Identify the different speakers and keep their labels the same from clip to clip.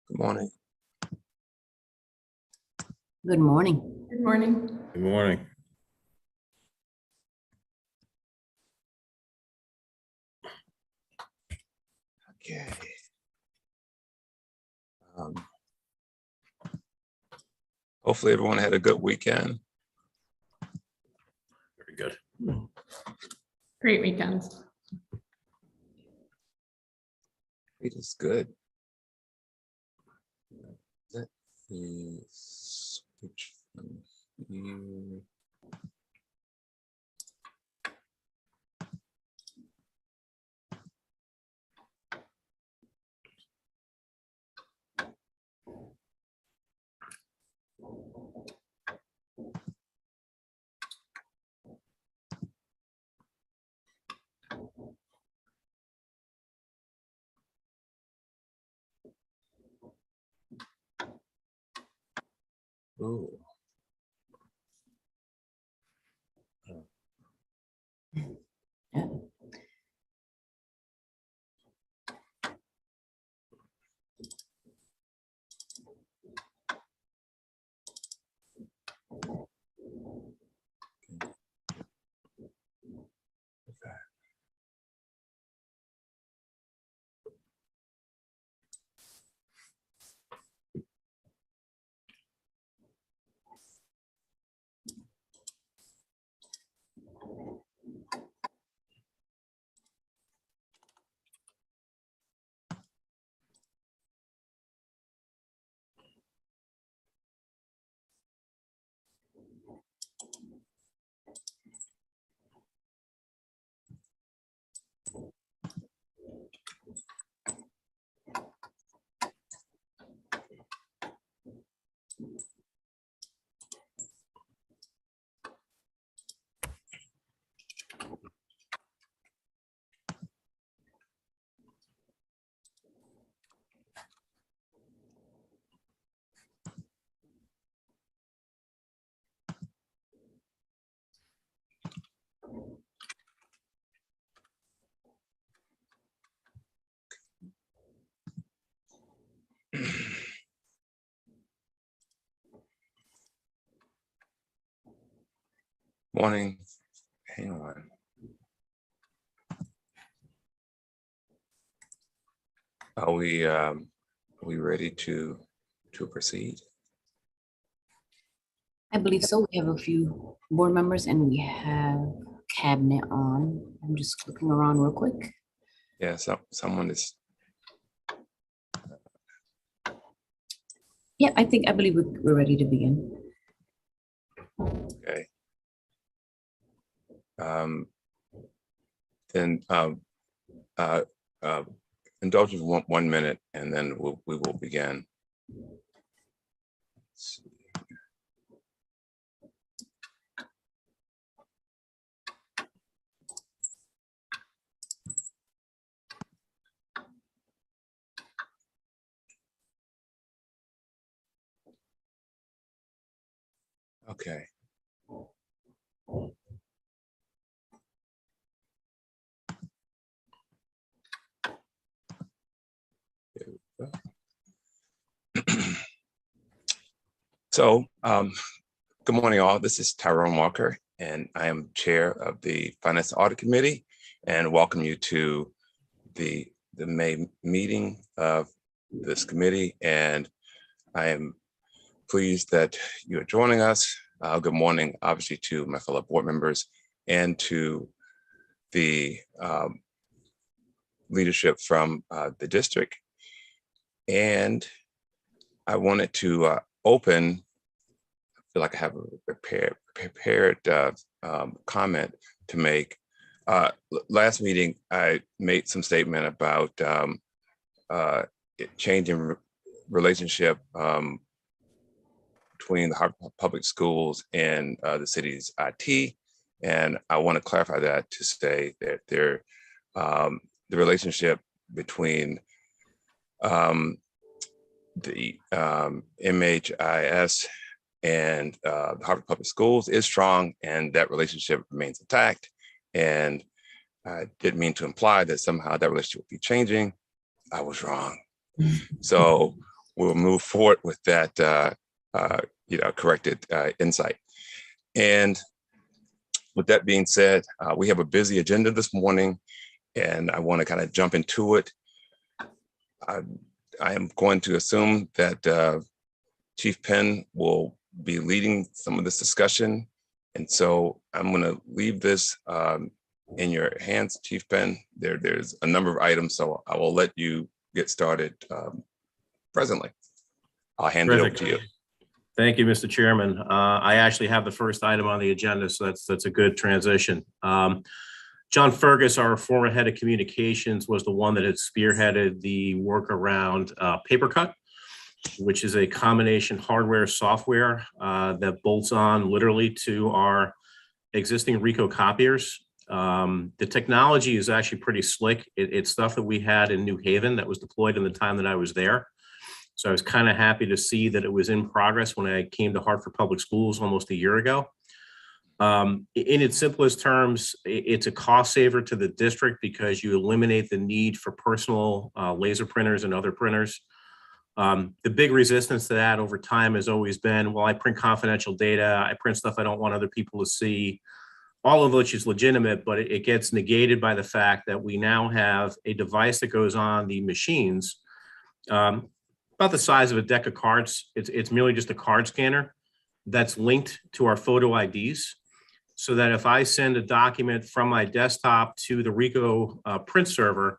Speaker 1: Good morning.
Speaker 2: Good morning.
Speaker 3: Good morning.
Speaker 4: Good morning.
Speaker 1: Okay. Hopefully everyone had a good weekend.
Speaker 4: Very good.
Speaker 3: Great weekend.
Speaker 1: It is good. Let me switch from here. Ooh.
Speaker 2: Yeah.
Speaker 1: Okay. Morning. Hang on. Are we ready to proceed?
Speaker 2: I believe so. We have a few board members and we have cabinet on. I'm just looking around real quick.
Speaker 1: Yeah, someone is.
Speaker 2: Yeah, I believe we're ready to begin.
Speaker 1: Okay. Then indulge us 1 minute and then we will begin. Let's see. Okay. There we go. So, good morning, all. This is Tyrone Walker, and I am chair of the Finance Audit Committee, and welcome you to the May meeting of this committee. And I am pleased that you are joining us. Good morning, obviously, to my fellow board members and to the leadership from the district. And I wanted to open, I feel like I have a prepared comment to make. Last meeting, I made some statement about changing relationship between the Harvard Public Schools and the city's IT. And I want to clarify that to say that the relationship between the MHIS and the Harvard Public Schools is strong, and that relationship remains intact. And I didn't mean to imply that somehow that relationship would be changing. I was wrong. So we'll move forward with that, corrected insight. And with that being said, we have a busy agenda this morning, and I want to kind of jump into it. I am going to assume that Chief Penn will be leading some of this discussion. And so I'm going to leave this in your hands, Chief Penn. There's a number of items, so I will let you get started presently. I'll hand it over to you.
Speaker 4: Thank you, Mr. Chairman. I actually have the first item on the agenda, so that's a good transition. John Fergus, our former head of communications, was the one that had spearheaded the work around PaperCut, which is a combination hardware software that bolts on literally to our existing Ricoh copiers. The technology is actually pretty slick. It's stuff that we had in New Haven that was deployed in the time that I was there. So I was kind of happy to see that it was in progress when I came to Hartford Public Schools almost a year ago. In its simplest terms, it's a cost saver to the district because you eliminate the need for personal laser printers and other printers. The big resistance to that over time has always been, well, I print confidential data, I print stuff I don't want other people to see, all of which is legitimate, but it gets negated by the fact that we now have a device that goes on the machines, about the size of a deck of cards. It's merely just a card scanner that's linked to our photo IDs, so that if I send a document from my desktop to the Ricoh print server,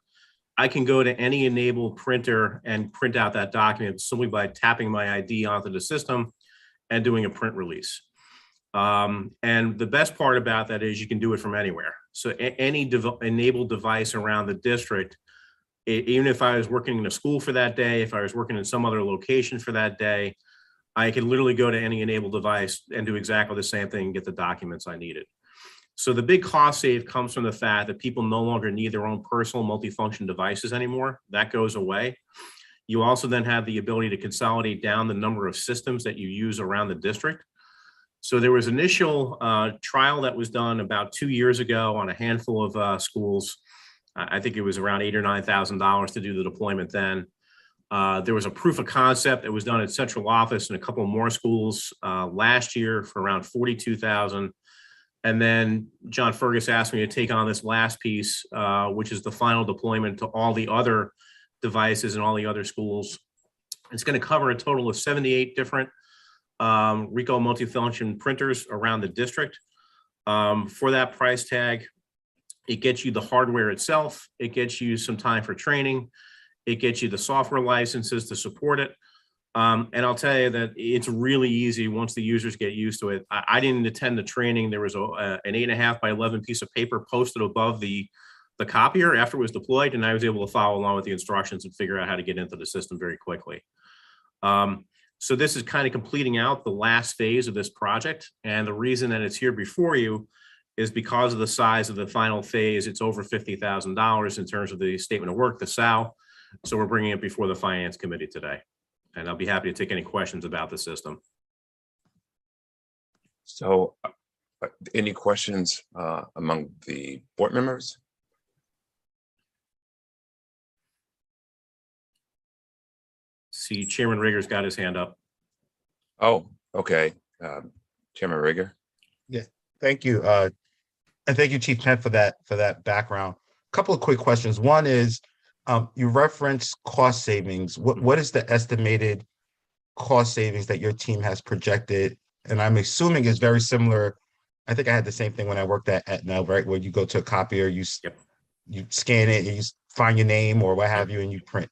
Speaker 4: I can go to any enabled printer and print out that document simply by tapping my ID onto the system and doing a print release. And the best part about that is you can do it from anywhere. So any enabled device around the district, even if I was working in a school for that day, if I was working in some other location for that day, I could literally go to any enabled device and do exactly the same thing and get the documents I needed. So the big cost save comes from the fact that people no longer need their own personal multifunction devices anymore. That goes away. You also then have the ability to consolidate down the number of systems that you use around the district. So there was initial trial that was done about 2 years ago on a handful of schools. I think it was around $8,000 or $9,000 to do the deployment then. There was a proof of concept that was done at central office and a couple more schools last year for around $42,000. And then John Fergus asked me to take on this last piece, which is the final deployment to all the other devices and all the other schools. It's going to cover a total of 78 different Ricoh multifunction printers around the district. For that price tag, it gets you the hardware itself. It gets you some time for training. It gets you the software licenses to support it. And I'll tell you that it's really easy once the users get used to it. I didn't attend the training. There was an 8.5 by 11 piece of paper posted above the copier after it was deployed, and I was able to follow along with the instructions and figure out how to get into the system very quickly. So this is kind of completing out the last phase of this project. And the reason that it's here before you is because of the size of the final phase. It's over $50,000 in terms of the statement of work, the SAL. So we're bringing it before the Finance Committee today. And I'll be happy to take any questions about the system.
Speaker 1: So any questions among the board members?
Speaker 4: See, Chairman Rigger's got his hand up.
Speaker 1: Oh, okay. Chairman Rigger.
Speaker 5: Yeah, thank you. And thank you, Chief Penn, for that background. A couple of quick questions. One is, you referenced cost savings. What is the estimated cost savings that your team has projected? And I'm assuming it's very similar. I think I had the same thing when I worked at Aetna, right? Where you go to a copier, you scan it, and you find your name or what have you, and you print.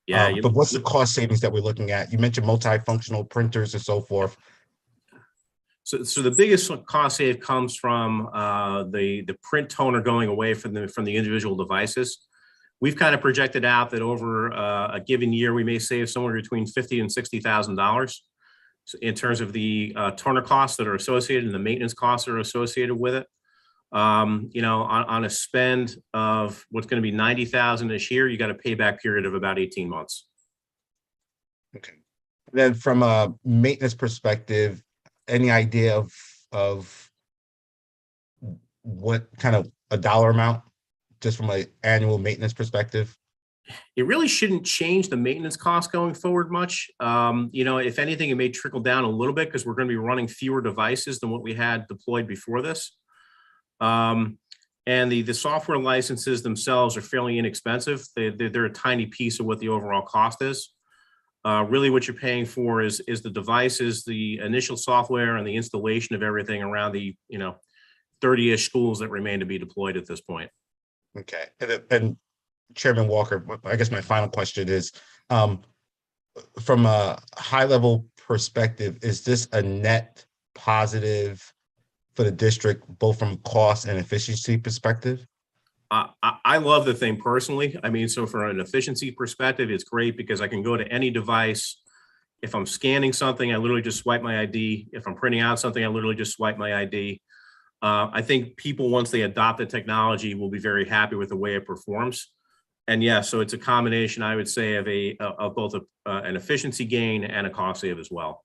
Speaker 4: Yeah.
Speaker 5: But what's the cost savings that we're looking at? You mentioned multifunctional printers and so forth.
Speaker 4: So the biggest cost save comes from the print toner going away from the individual devices. We've kind of projected out that over a given year, we may save somewhere between $50,000 and $60,000 in terms of the toner costs that are associated and the maintenance costs that are associated with it. On a spend of what's going to be $90,000 this year, you got a payback period of about 18 months.
Speaker 5: Okay. Then from a maintenance perspective, any idea of what kind of a dollar amount, just from an annual maintenance perspective?
Speaker 4: it really shouldn't change the maintenance cost going forward much. If anything, it may trickle down a little bit because we're going to be running fewer devices than what we had deployed before this. And the software licenses themselves are fairly inexpensive. They're a tiny piece of what the overall cost is. Really what you're paying for is the devices, the initial software, and the installation of everything around the 30-ish schools that remain to be deployed at this point.
Speaker 5: Okay, and Chairman Walker, I guess my final question is, from a high level perspective, is this a net positive for the district, both from cost and efficiency perspective?
Speaker 4: I love the thing personally. I mean, so from an efficiency perspective, it's great because I can go to any device. If I'm scanning something, I literally just swipe my ID. If I'm printing out something, I literally just swipe my ID. I think people, once they adopt the technology, will be very happy with the way it performs. And yeah, so it's a combination, I would say, of both an efficiency gain and a cost save as well.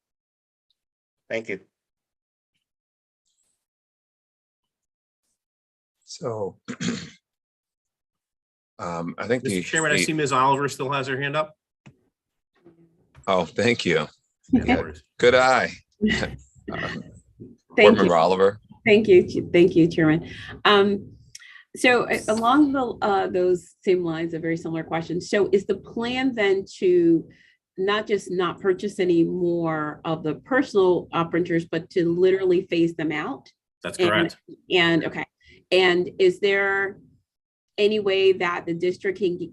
Speaker 5: Thank you.
Speaker 1: So I think
Speaker 4: Mr. Chairman, I see Ms. Oliver still has her hand up.
Speaker 1: Oh, thank you.
Speaker 4: No
Speaker 1: Yeah,
Speaker 4: worries.
Speaker 1: good eye.
Speaker 6: Thank
Speaker 1: Board Member
Speaker 6: you.
Speaker 1: Oliver.
Speaker 6: Thank you, Chairman. So along those same lines, a very similar question. So is the plan then to not just not purchase any more of the personal printers, but to literally phase them out?
Speaker 4: That's correct.
Speaker 6: And okay. And is there any way that the district can,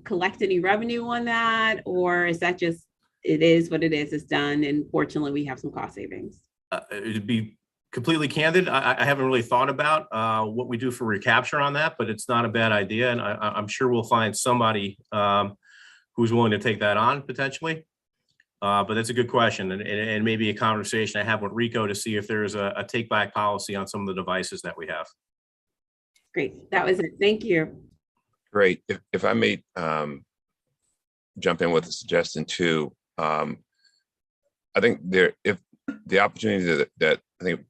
Speaker 6: collect any revenue on that? Or is that just, it is what it is, it's done, and fortunately we have some cost savings?
Speaker 4: It'd be completely candid. I haven't really thought about what we do for recapture on that, but it's not a bad idea. And I'm sure we'll find somebody who's willing to take that on potentially. But that's a good question, and maybe a conversation I have with Rico to see if there's a take back policy on some of the devices that we have.
Speaker 6: Great, that was it. Thank you.
Speaker 1: Great. If I may jump in with a suggestion too, I think if the opportunity that I think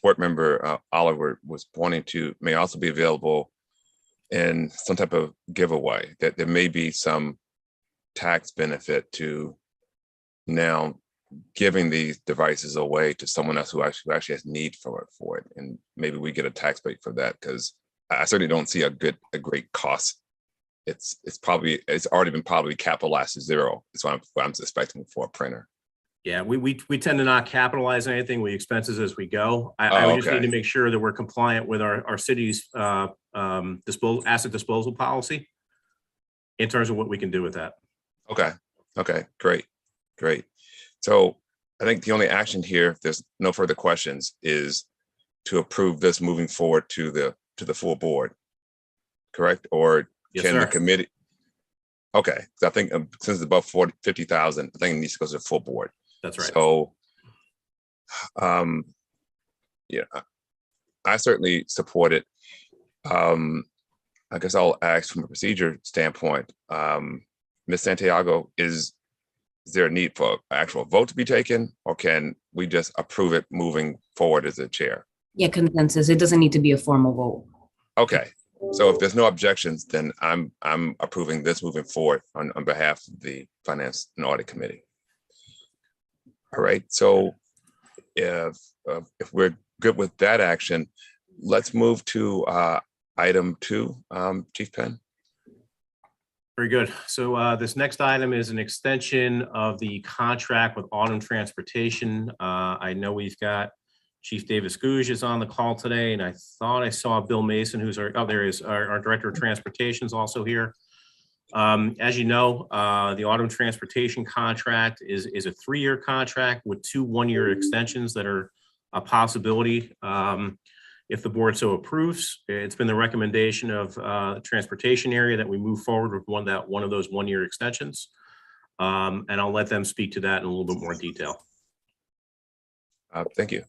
Speaker 1: Board Member Oliver was pointing to may also be available in some type of giveaway, that there may be some tax benefit to now giving these devices away to someone else who actually has need for it. And maybe we get a tax break for that, because I certainly don't see a great cost. It's already been probably capitalized to zero. That's what I'm expecting for a printer.
Speaker 4: Yeah, we tend to not capitalize anything. We expenses as we go. I would just need to make sure that we're compliant with our city's asset disposal policy in terms of what we can do with that.
Speaker 1: Okay, great. So I think the only action here, if there's no further questions, is to approve this moving forward to the full board, correct? Or
Speaker 4: Yes,
Speaker 1: can
Speaker 4: sir.
Speaker 1: the committee? Okay, so I think since it's above 50,000, I think it needs to go to the full board.
Speaker 4: That's right.
Speaker 1: So, yeah, I certainly support it. I guess I'll ask from a procedure standpoint, Ms. Santiago, is there a need for actual vote to be taken, or can we just approve it moving forward as a chair?
Speaker 2: Yeah, consensus. It doesn't need to be a formal vote.
Speaker 1: Okay, so if there's no objections, then I'm approving this moving forward on behalf of the Finance and Audit Committee. All right, so if we're good with that action, let's move to item 2, Chief Penn.
Speaker 4: Very good. So this next item is an extension of the contract with Autumn Transportation. I know we've got Chief Davis Gouge is on the call today, and I thought I saw Bill Mason, who's our Director of Transportation, is also here. As you know, the Autumn Transportation contract is a 3-year contract with 2 1-year extensions that are a possibility if the board so approves. It's been the recommendation of the transportation area that we move forward with one of those 1-year extensions. And I'll let them speak to that in a little bit more detail.
Speaker 1: Thank you.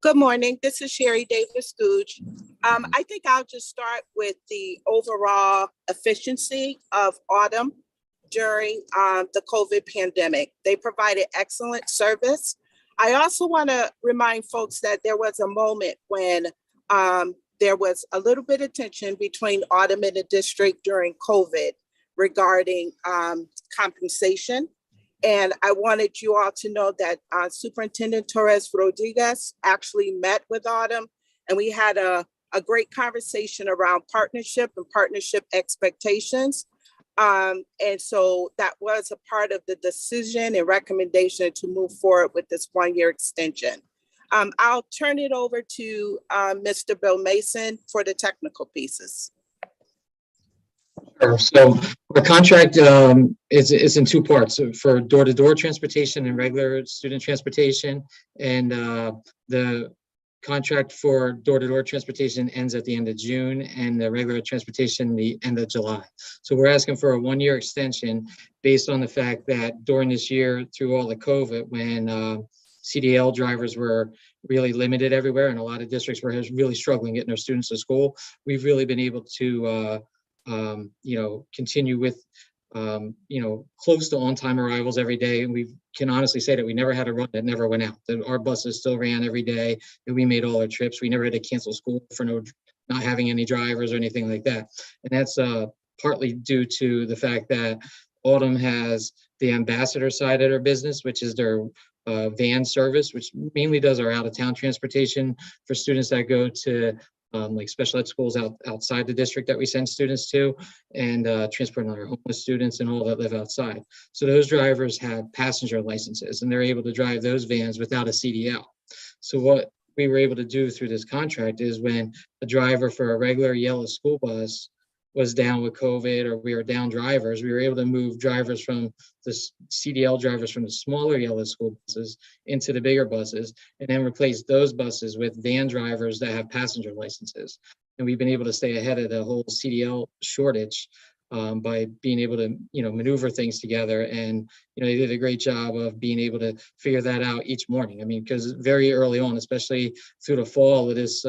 Speaker 7: Good morning. This is Sherry Davis Gouge. I think I'll just start with the overall efficiency of Autumn during the COVID pandemic. They provided excellent service. I also want to remind folks that there was a moment when there was a little bit of tension between Autumn and the district during COVID regarding compensation. And I wanted you all to know that Superintendent Torres Rodriguez actually met with Autumn, and we had a great conversation around partnership and partnership expectations. And so that was a part of the decision and recommendation to move forward with this one-year extension. I'll turn it over to Mr. Bill Mason for the technical pieces.
Speaker 8: Sure. So the contract is in two parts, for door-to-door transportation and regular student transportation. And the contract for door-to-door transportation ends at the end of June, and the regular transportation the end of July. So we're asking for a one-year extension based on the fact that during this year, through all the COVID, when CDL drivers were really limited everywhere, and a lot of districts were really struggling getting their students to school, we've really been able to continue with close to on-time arrivals every day. And we can honestly say that we never had a run that never went out. That our buses still ran every day, and we made all our trips. We never had to cancel school for not having any drivers or anything like that. And that's partly due to the fact that Autumn has the ambassador side of their business, which is their van service, which mainly does our out-of-town transportation for students that go to like special ed schools outside the district that we send students to, and transporting our homeless students and all that live outside. So those drivers have passenger licenses, and they're able to drive those vans without a CDL. So what we were able to do through this contract is, when a driver for a regular yellow school bus was down with COVID, or we were down drivers, we were able to move drivers from the CDL drivers from the smaller yellow school buses into the bigger buses, and then replace those buses with van drivers that have passenger licenses. And we've been able to stay ahead of the whole CDL shortage by being able to, maneuver things together. And, they did a great job of being able to figure that out each morning. I mean, because very early on, especially through the fall of this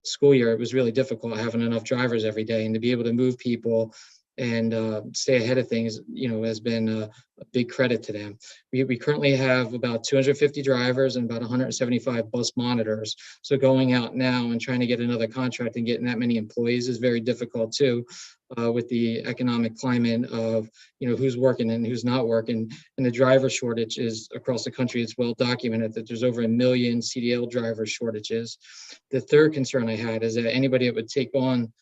Speaker 8: school year, it was really difficult having enough drivers every day, and to be able to move people and stay ahead of things, has been a big credit to them. We currently have about 250 drivers and about 175 bus monitors. So going out now and trying to get another contract and getting that many employees is very difficult too, with the economic climate of, who's working and who's not working. And the driver shortage is across the country. It's well documented that there's over 1 million CDL driver shortages. The third concern I had is that anybody that would take on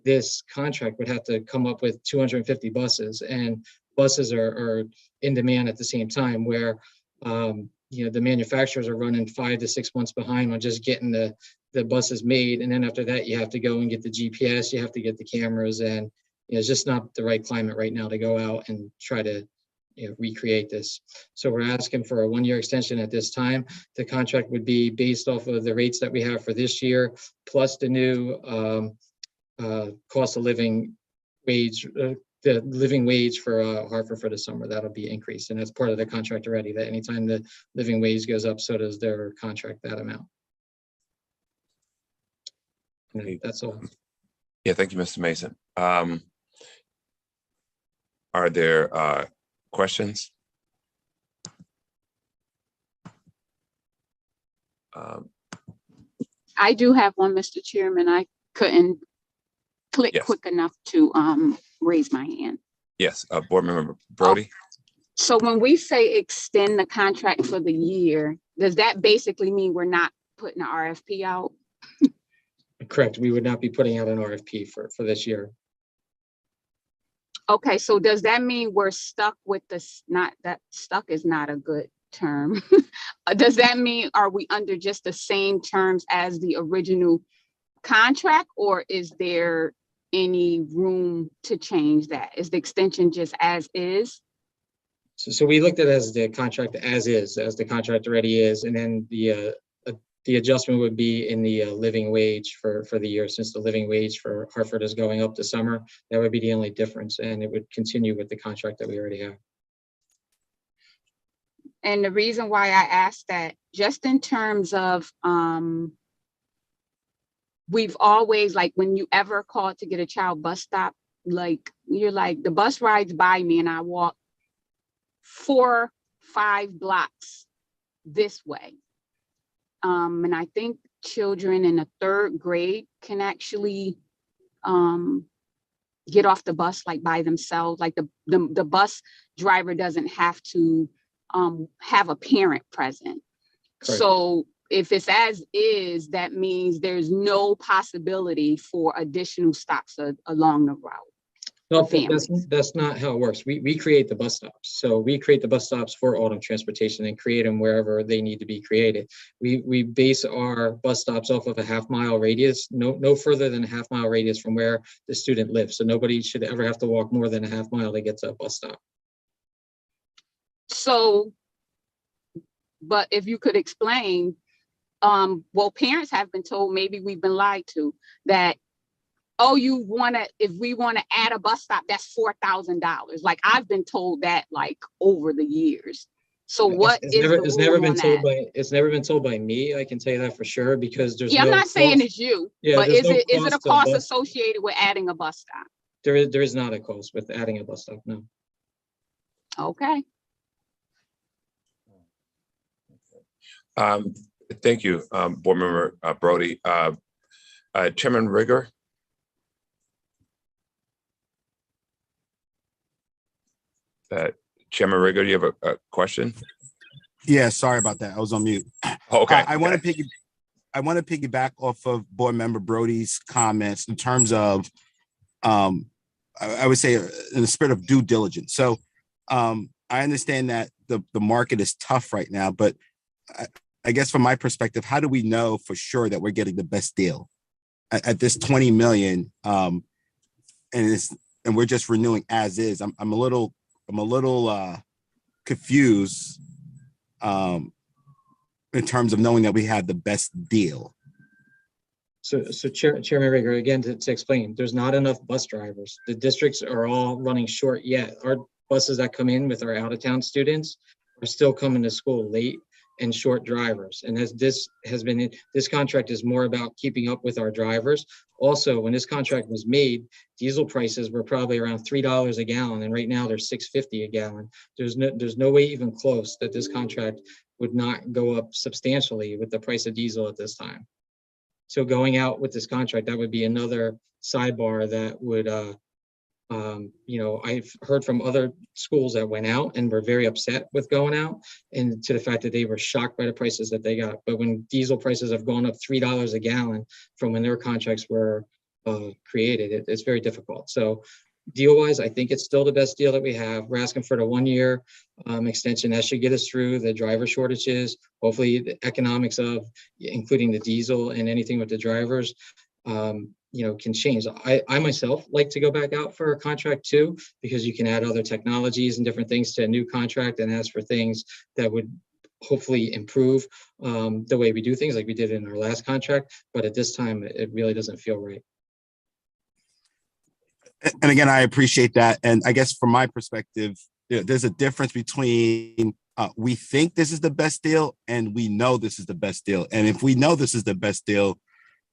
Speaker 8: this contract would have to come up with 250 buses, and buses are in demand at the same time, where the manufacturers are running 5 to 6 months behind on just getting the buses made. And then after that, you have to go and get the GPS, you have to get the cameras, and it's just not the right climate right now to go out and try to recreate this. So we're asking for a one-year extension at this time. The contract would be based off of the rates that we have for this year, plus the new cost of living wage, the living wage for Hartford for the summer. That'll be increased, and that's part of the contract already, that anytime the living wage goes up, so does their contract that amount. And that's all.
Speaker 1: Yeah, thank you, Mr. Mason. Are there questions?
Speaker 9: I do have one, Mr. Chairman. I couldn't click quick enough to raise my hand.
Speaker 1: Yes, Board Member Brody.
Speaker 9: So when we say extend the contract for the year, does that basically mean we're not putting an RFP out?
Speaker 8: Correct. We would not be putting out an RFP for this year.
Speaker 9: Okay, so does that mean we're stuck with this? Not that stuck is not a good term. Does that mean, are we under just the same terms as the original contract, or is there any room to change that? Is the extension just as is?
Speaker 8: So we looked at it as the contract as is, as the contract already is, and then the adjustment would be in the living wage for the year, since the living wage for Hartford is going up this summer. That would be the only difference, and it would continue with the contract that we already have.
Speaker 9: And the reason why I asked that, just in terms of we've always, like, when you ever call to get a child bus stop, like, you're like, the bus rides by me and I walk 4-5 blocks this way. And I think children in the 3rd grade can actually get off the bus like by themselves. Like the bus driver doesn't have to have a parent present.
Speaker 8: Correct.
Speaker 9: So if it's as is, that means there's no possibility for additional stops along the route.
Speaker 8: No,
Speaker 9: for families.
Speaker 8: that's not how it works. We create the bus stops. So we create the bus stops for Autumn Transportation and create them wherever they need to be created. We base our bus stops off of a half-mile radius, no further than a half-mile radius from where the student lives. So nobody should ever have to walk more than a half mile to get to a bus stop.
Speaker 9: So, but if you could explain, well, parents have been told, maybe we've been lied to, that, oh, if we want to add a bus stop, that's $4,000. Like, I've been told that like over the years. So what
Speaker 8: It's
Speaker 9: is
Speaker 8: never,
Speaker 9: the
Speaker 8: it's never
Speaker 9: rule
Speaker 8: been
Speaker 9: on
Speaker 8: told
Speaker 9: that?
Speaker 8: it's never been told by me. I can tell you that for sure, because there's
Speaker 9: Yeah, I'm
Speaker 8: no
Speaker 9: not saying
Speaker 8: cost.
Speaker 9: it's you,
Speaker 8: Yeah,
Speaker 9: but
Speaker 8: there's
Speaker 9: is
Speaker 8: no
Speaker 9: it a
Speaker 8: cost of
Speaker 9: cost
Speaker 8: bus.
Speaker 9: associated with adding a bus stop?
Speaker 8: There is not a cost with adding a bus stop, no.
Speaker 9: Okay.
Speaker 1: Thank you, Board Member Brody. Chairman Rigger. Chairman Rigger, do you have a question?
Speaker 10: Yeah, sorry about that. I was on mute.
Speaker 1: Okay.
Speaker 10: I want to piggyback off of Board Member Brody's comments in terms of, I would say in the spirit of due diligence. So I understand that the market is tough right now, but I guess from my perspective, how do we know for sure that we're getting the best deal at this 20 million? And we're just renewing as is. I'm a little confused in terms of knowing that we have the best deal.
Speaker 8: So Chairman Rager, again, to explain, there's not enough bus drivers. The districts are all running short yet. Our buses that come in with our out-of-town students are still coming to school late and short drivers. And as this contract is more about keeping up with our drivers. Also, when this contract was made, diesel prices were probably around $3 a gallon, and right now they're $6.50 a gallon. There's no way even close that this contract would not go up substantially with the price of diesel at this time. So going out with this contract, that would be another sidebar that would, I've heard from other schools that went out and were very upset with going out, and to the fact that they were shocked by the prices that they got. But when diesel prices have gone up $3 a gallon from when their contracts were created, it's very difficult. So deal-wise, I think it's still the best deal that we have. We're asking for the 1-year extension. That should get us through the driver shortages. Hopefully the economics of including the diesel and anything with the drivers, can change. I myself like to go back out for a contract too, because you can add other technologies and different things to a new contract and ask for things that would hopefully improve the way we do things like we did in our last contract. But at this time, it really doesn't feel right.
Speaker 10: And again, I appreciate that. And I guess from my perspective, there's a difference between we think this is the best deal and we know this is the best deal. And if we know this is the best deal,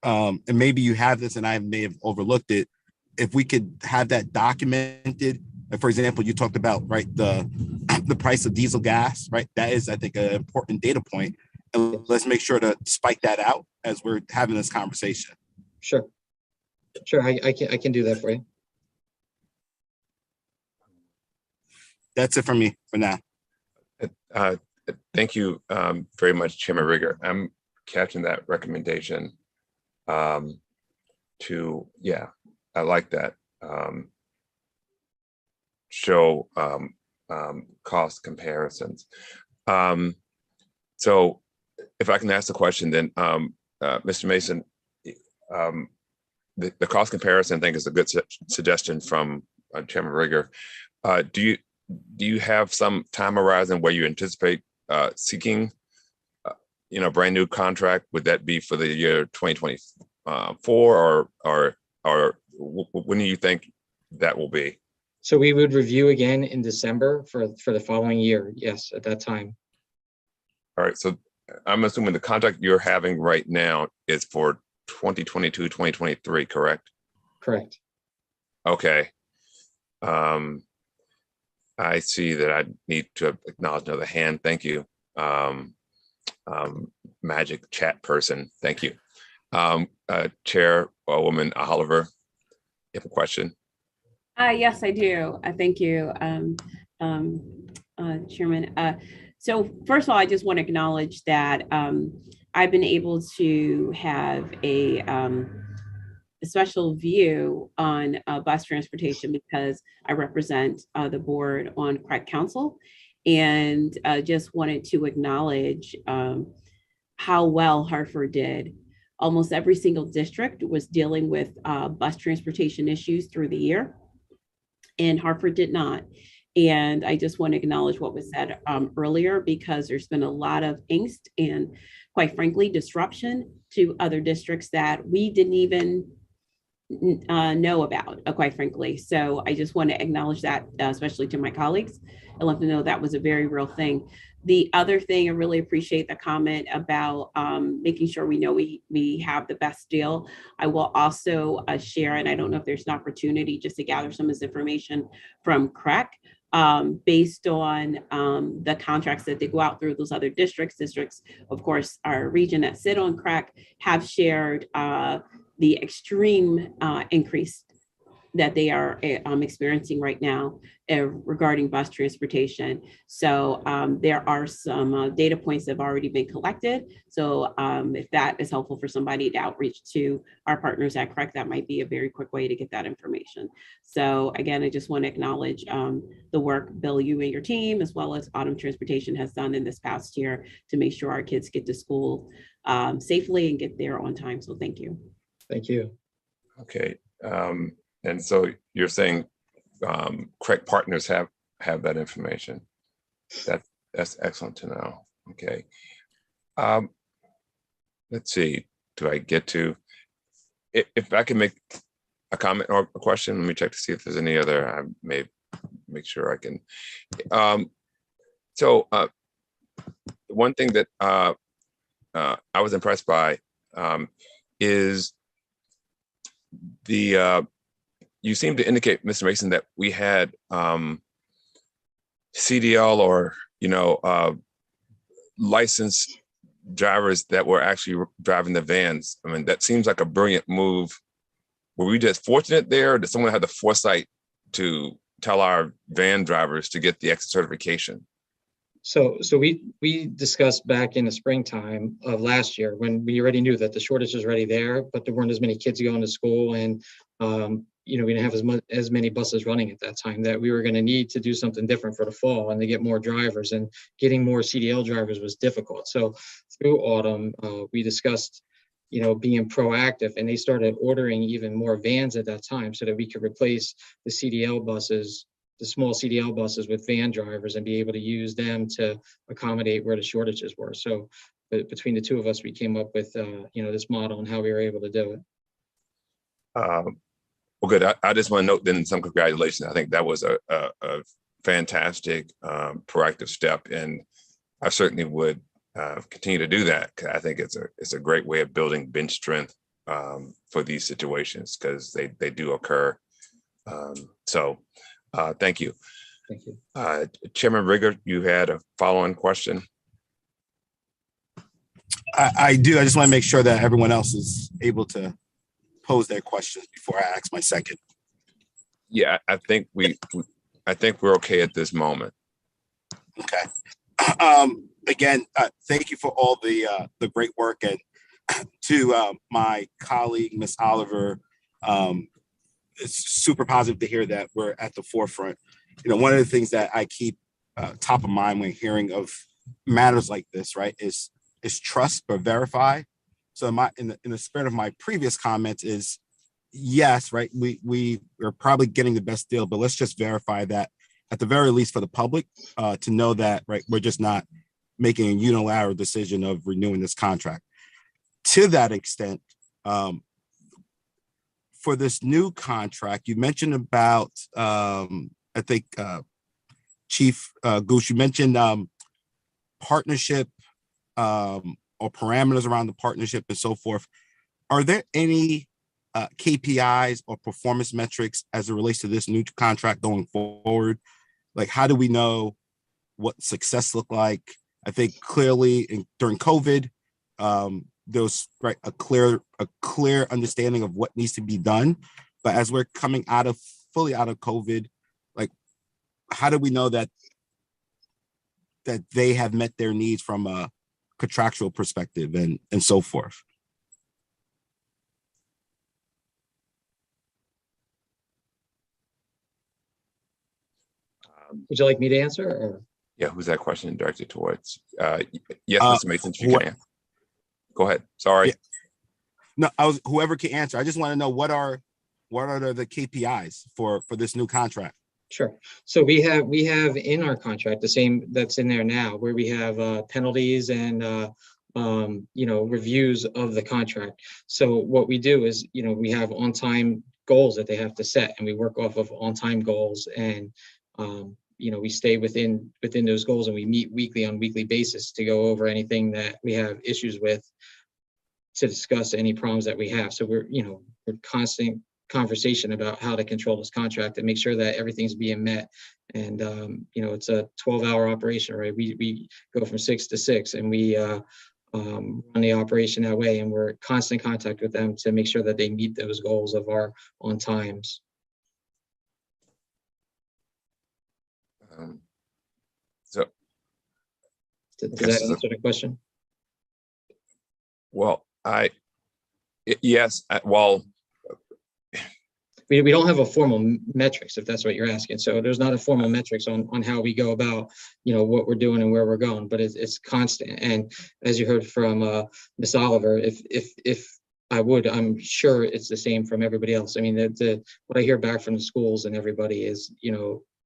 Speaker 10: and maybe you have this and I may have overlooked it, if we could have that documented, for example, you talked about, right, the price of diesel gas, right? That is, I think, an important data point. And let's make sure to spike that out as we're having this conversation.
Speaker 8: Sure. I can do that for you.
Speaker 10: That's it for me for now.
Speaker 1: Thank you very much, Chairman Rigger. I'm catching that recommendation I like that. Show cost comparisons. So if I can ask the question, then Mr. Mason, the cost comparison thing is a good suggestion from Chairman Rigger. Do you have some time horizon where you anticipate seeking brand new contract? Would that be for the year 2024 or when do you think that will be?
Speaker 8: So we would review again in December for the following year. Yes, at that time.
Speaker 1: All right. So I'm assuming the contract you're having right now is for 2022, 2023, correct?
Speaker 8: Correct.
Speaker 1: Okay. I see that I need to acknowledge another hand. Thank you. Magic chat person. Thank you. Chairwoman Oliver, you have a question?
Speaker 6: Yes, I do. Thank you, Chairman. So first of all, I just want to acknowledge that I've been able to have a special view on bus transportation because I represent the board on CREC Council, and just wanted to acknowledge how well Hartford did. Almost every single district was dealing with bus transportation issues through the year, and Hartford did not. And I just want to acknowledge what was said earlier, because there's been a lot of angst and, quite frankly, disruption to other districts that we didn't even know about, quite frankly. So I just want to acknowledge that, especially to my colleagues, and let them know that was a very real thing. The other thing, I really appreciate the comment about making sure we know we have the best deal. I will also share, and I don't know if there's an opportunity just to gather some of this information from CREC, based on the contracts that they go out through those other districts. Districts, of course, our region that sit on CREC have shared the extreme increase that they are experiencing right now regarding bus transportation. So there are some data points that have already been collected. So if that is helpful for somebody to outreach to our partners at CREC, that might be a very quick way to get that information. So again, I just want to acknowledge the work, Bill, you and your team, as well as Autumn Transportation, has done in this past year to make sure our kids get to school safely and get there on time. So thank you.
Speaker 8: Thank you.
Speaker 1: Okay. And so you're saying CREC partners have that information. That's excellent to know. Okay. Let's see. Do I get to, if I can make a comment or a question, let me check to see if there's any other. I may make sure I can. So one thing that I was impressed by is the you seem to indicate, Mr. Mason, that we had CDL or licensed drivers that were actually driving the vans. I mean, that seems like a brilliant move. Were we just fortunate there, or did someone have the foresight to tell our van drivers to get the extra certification?
Speaker 8: So we discussed back in the springtime of last year, when we already knew that the shortage was already there, but there weren't as many kids going to school, and we didn't have as many buses running at that time, that we were going to need to do something different for the fall and to get more drivers, and getting more CDL drivers was difficult. So through autumn, we discussed being proactive, and they started ordering even more vans at that time so that we could replace the CDL buses, the small CDL buses, with van drivers and be able to use them to accommodate where the shortages were. So between the two of us, we came up with this model and how we were able to do it.
Speaker 1: Well, good. I just want to note then some congratulations. I think that was a fantastic proactive step, and I certainly would continue to do that. I think it's a great way of building bench strength for these situations, because they do occur. So thank you.
Speaker 8: Thank you.
Speaker 1: Chairman Rigger, you had a follow-on question.
Speaker 10: I do. I just want to make sure that everyone else is able to pose their questions before I ask my second.
Speaker 1: Yeah, I think we're okay at this moment.
Speaker 10: Okay. Again, thank you for all the great work, and to my colleague, Ms. Oliver. It's super positive to hear that we're at the forefront. One of the things that I keep top of mind when hearing of matters like this, right, is trust but verify. So in the spirit of my previous comments is, yes, right, we are probably getting the best deal, but let's just verify that at the very least for the public to know that, right, we're just not making a unilateral decision of renewing this contract. To that extent, for this new contract, you mentioned about, I think, Chief Gooch, you mentioned partnership or parameters around the partnership and so forth. Are there any KPIs or performance metrics as it relates to this new contract going forward? Like, how do we know what success looked like? I think clearly during COVID, there was right a clear understanding of what needs to be done. But as we're coming fully out of COVID, like, how do we know that they have met their needs from a contractual perspective and so forth?
Speaker 8: Would you like me to answer, or?
Speaker 1: Yeah, who's that question directed towards? Yes,
Speaker 10: Uh,
Speaker 1: Mr. Mason, if you can. Go ahead. Sorry.
Speaker 10: Yeah. No, whoever can answer. I just want to know what are the KPIs for this new contract?
Speaker 8: Sure. So we have in our contract the same that's in there now, where we have penalties and reviews of the contract. So what we do is, we have on-time goals that they have to set, and we work off of on-time goals, and we stay within those goals, and we meet on weekly basis to go over anything that we have issues with, to discuss any problems that we have. So we're constant conversation about how to control this contract and make sure that everything's being met. And it's a 12-hour operation, right? We go from 6 to 6, and we run the operation that way, and we're in constant contact with them to make sure that they meet those goals of our on times.
Speaker 1: So
Speaker 8: Does that answer the question?
Speaker 1: Well, yes, well,
Speaker 8: we don't have a formal metrics, if that's what you're asking. So there's not a formal metrics on how we go about, what we're doing and where we're going, but it's constant. And as you heard from Ms. Oliver, if I'm sure it's the same from everybody else. I mean, what I hear back from the schools and everybody is,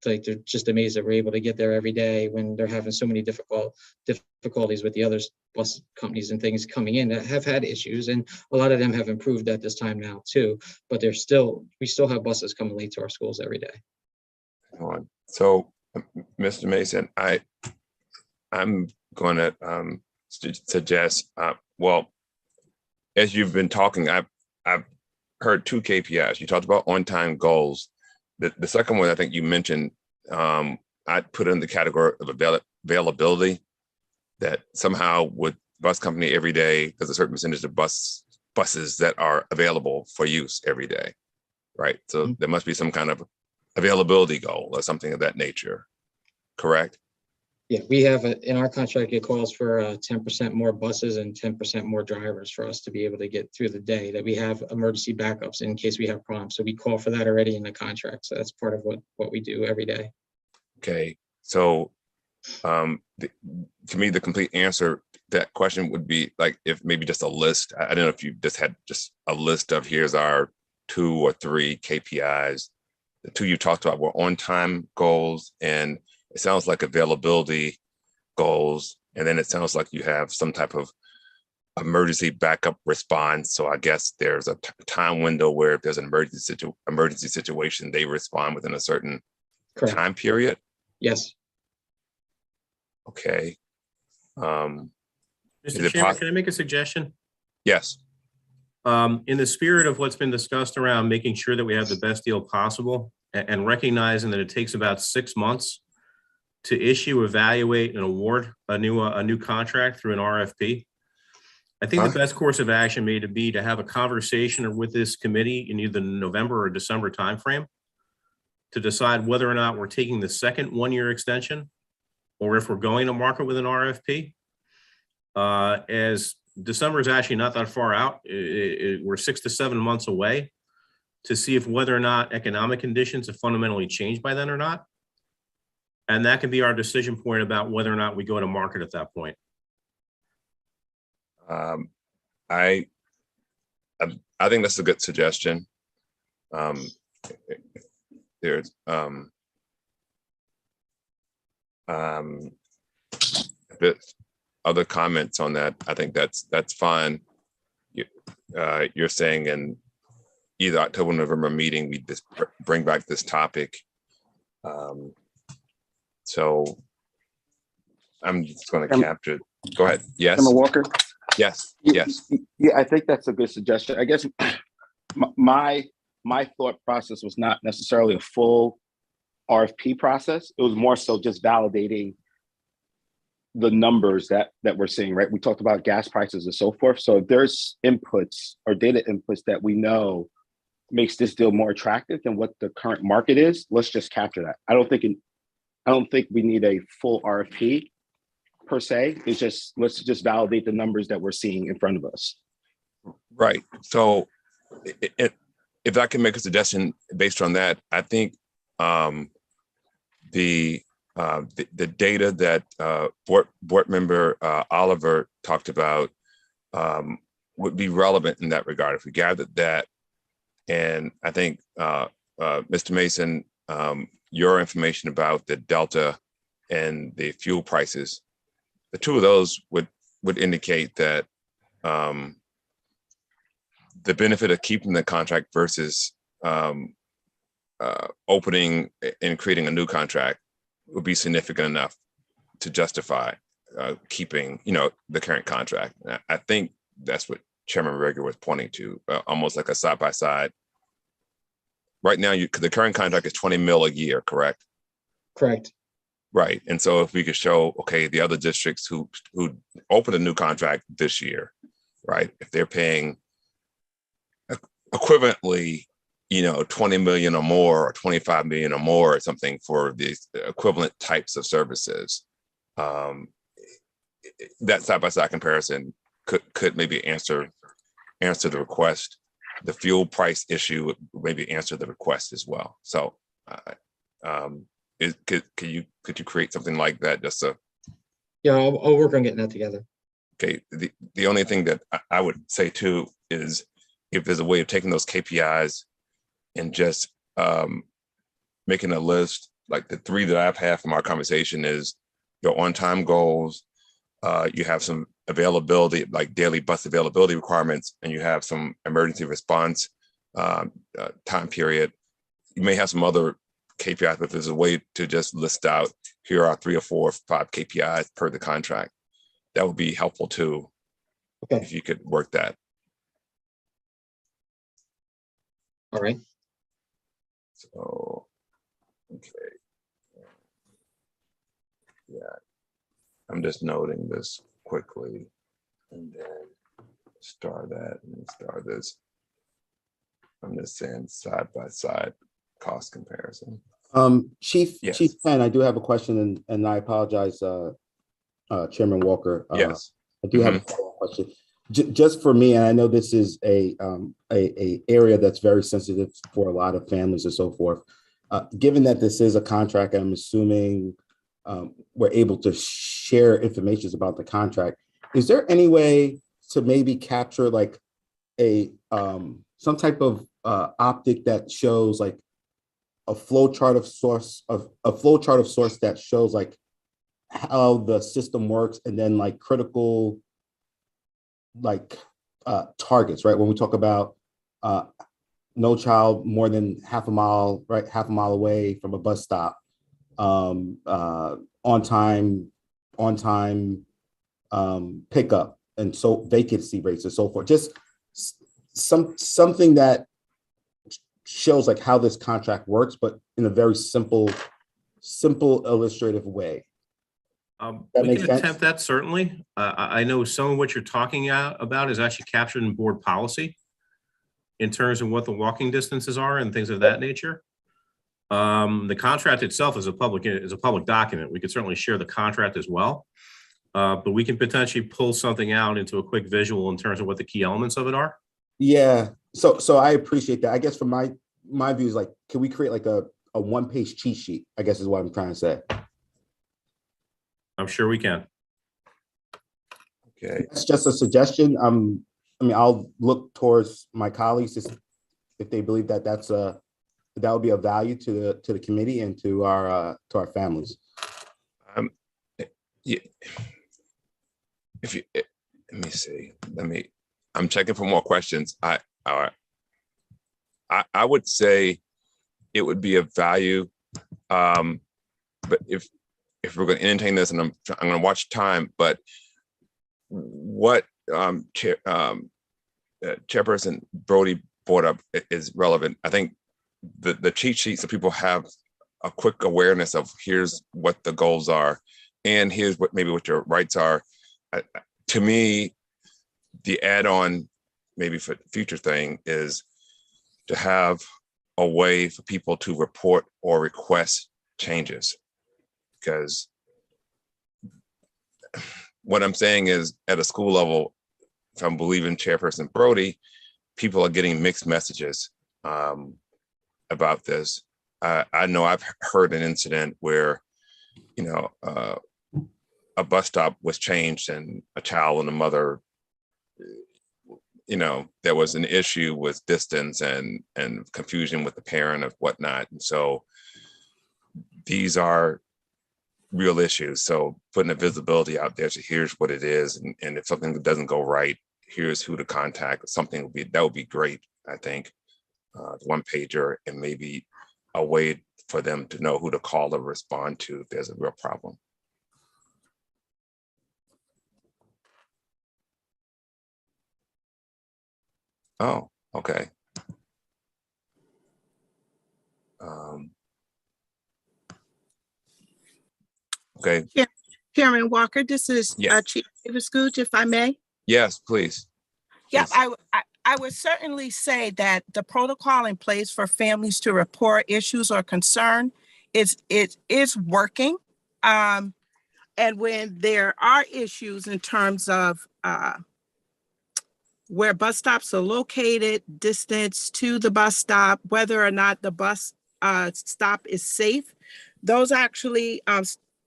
Speaker 8: like, they're just amazed that we're able to get there every day when they're having so many difficulties with the other bus companies and things coming in that have had issues, and a lot of them have improved at this time now too. But we still have buses coming late to our schools every day.
Speaker 1: So, Mr. Mason, I'm going to suggest. Well, as you've been talking, I've heard 2 KPIs. You talked about on-time goals. The second one, I think you mentioned, I'd put in the category of availability, that somehow with bus company every day, there's a certain percentage of buses that are available for use every day, right? So there must be some kind of availability goal or something of that nature, correct?
Speaker 8: Yeah, we have in our contract, it calls for 10% more buses and 10% more drivers for us to be able to get through the day, that we have emergency backups in case we have problems. So we call for that already in the contract. So that's part of what we do every day.
Speaker 1: Okay, so to me, the complete answer to that question would be like, if maybe just a list. I don't know if you just had just a list of, here's our 2 or 3 KPIs. The 2 you talked about were on-time goals, and it sounds like availability goals. And then it sounds like you have some type of emergency backup response. So I guess there's a time window where if there's an emergency situation, they respond within a certain
Speaker 8: Correct.
Speaker 1: time period.
Speaker 8: Yes.
Speaker 1: Okay.
Speaker 4: Mr. Chairman, can I make a suggestion?
Speaker 1: Yes.
Speaker 4: In the spirit of what's been discussed around making sure that we have the best deal possible, and recognizing that it takes about 6 months to issue, evaluate, and award a new contract through an RFP, I think the best course of action may be to have a conversation with this committee in either November or December timeframe to decide whether or not we're taking the second 1-year extension, or if we're going to market with an RFP. As December is actually not that far out, we're 6 to 7 months away to see if whether or not economic conditions have fundamentally changed by then or not. And that can be our decision point about whether or not we go to market at that point.
Speaker 1: I think that's a good suggestion. There's other comments on that. I think that's fine. You're saying in either October, November meeting, we just bring back this topic. So I'm just going to capture. Go ahead. Yes.
Speaker 11: Chairman Walker.
Speaker 1: Yes. Yes.
Speaker 11: Yeah, I think that's a good suggestion. I guess my thought process was not necessarily a full RFP process. It was more so just validating the numbers that we're seeing, right? We talked about gas prices and so forth. So there's inputs or data inputs that we know makes this deal more attractive than what the current market is. Let's just capture that. I don't think we need a full RFP per se. It's just, let's just validate the numbers that we're seeing in front of us.
Speaker 1: Right. So if I can make a suggestion based on that, I think the data that board member Oliver talked about would be relevant in that regard. If we gathered that, and I think Mr. Mason, your information about the delta and the fuel prices, the two of those would indicate that the benefit of keeping the contract versus opening and creating a new contract would be significant enough to justify keeping, the current contract. And I think that's what Chairman Rager was pointing to, almost like a side by side. Right now, the current contract is 20 mil a year, correct?
Speaker 8: Correct.
Speaker 1: Right. And so if we could show, okay, the other districts who opened a new contract this year, right, if they're paying equivalently, 20 million or more, or 25 million or more, or something for these equivalent types of services, that side-by-side comparison could maybe answer the request. The fuel price issue would maybe answer the request as well. So, could you create something like that? Just so.
Speaker 8: Yeah, I'll work on getting that together.
Speaker 1: Okay. The only thing that I would say too is if there's a way of taking those KPIs and just making a list, like the three that I've had from our conversation is your on-time goals, you have some availability, like daily bus availability requirements, and you have some emergency response time period. You may have some other KPIs, but if there's a way to just list out, here are 3 or 4 or 5 KPIs per the contract, that would be helpful too.
Speaker 8: Okay.
Speaker 1: If you could work that.
Speaker 8: All right.
Speaker 1: So, okay. Yeah, I'm just noting this quickly and then star that and star this. I'm just saying side by side cost comparison.
Speaker 10: Chief
Speaker 1: Yes.
Speaker 10: Chief Penn, I do have a question, and I apologize, Chairman Walker.
Speaker 1: Yes.
Speaker 10: I do have a follow-up question. Just for me, and I know this is a area that's very sensitive for a lot of families and so forth. Given that this is a contract, I'm assuming we're able to share information about the contract. Is there any way to maybe capture like a some type of optic that shows like a flow chart of sorts that shows like how the system works, and then like critical targets, right? When we talk about no child more than half a mile away from a bus stop, on time pickup, and so vacancy rates and so forth. Just something that shows like how this contract works, but in a very simple illustrative way.
Speaker 4: We can attempt that, certainly. I know some of what you're talking about is actually captured in board policy in terms of what the walking distances are and things of that nature. The contract itself is a public document. We could certainly share the contract as well, but we can potentially pull something out into a quick visual in terms of what the key elements of it are.
Speaker 10: Yeah, so I appreciate that. I guess from my view is like, can we create like a one-page cheat sheet, I guess is what I'm trying to say.
Speaker 4: I'm sure we can.
Speaker 1: Okay.
Speaker 10: It's just a suggestion. I'll look towards my colleagues if they believe that that would be of value to the committee and to our families.
Speaker 1: Yeah. If you let me see, I'm checking for more questions. I would say it would be of value, but if we're going to entertain this, and I'm going to watch time, but what Chairperson Brody brought up is relevant. I think the cheat sheet, so people have a quick awareness of here's what the goals are. and here's what maybe what your rights are. To me, the add-on maybe for the future thing is to have a way for people to report or request changes. Because what I'm saying is at a school level, if I'm believing Chairperson Brody, people are getting mixed messages about this. I know I've heard an incident where, you know, a bus stop was changed and a child and a mother, you know, there was an issue with distance and confusion with the parent of whatnot. And so these are real issues. So putting the visibility out there, so here's what it is. And if something doesn't go right, here's who to contact. Something that would be great, I think. The one pager and maybe a way for them to know who to call or respond to if there's a real problem. Oh, okay. Okay.
Speaker 7: Chairman Walker, this is
Speaker 1: Yes.
Speaker 7: Chief Davis Gooch, if I may.
Speaker 1: Yes, please.
Speaker 7: Yeah,
Speaker 1: Please.
Speaker 7: I would certainly say that the protocol in place for families to report issues or concern is working. And when there are issues in terms of where bus stops are located, distance to the bus stop, whether or not the bus stop is safe, those actually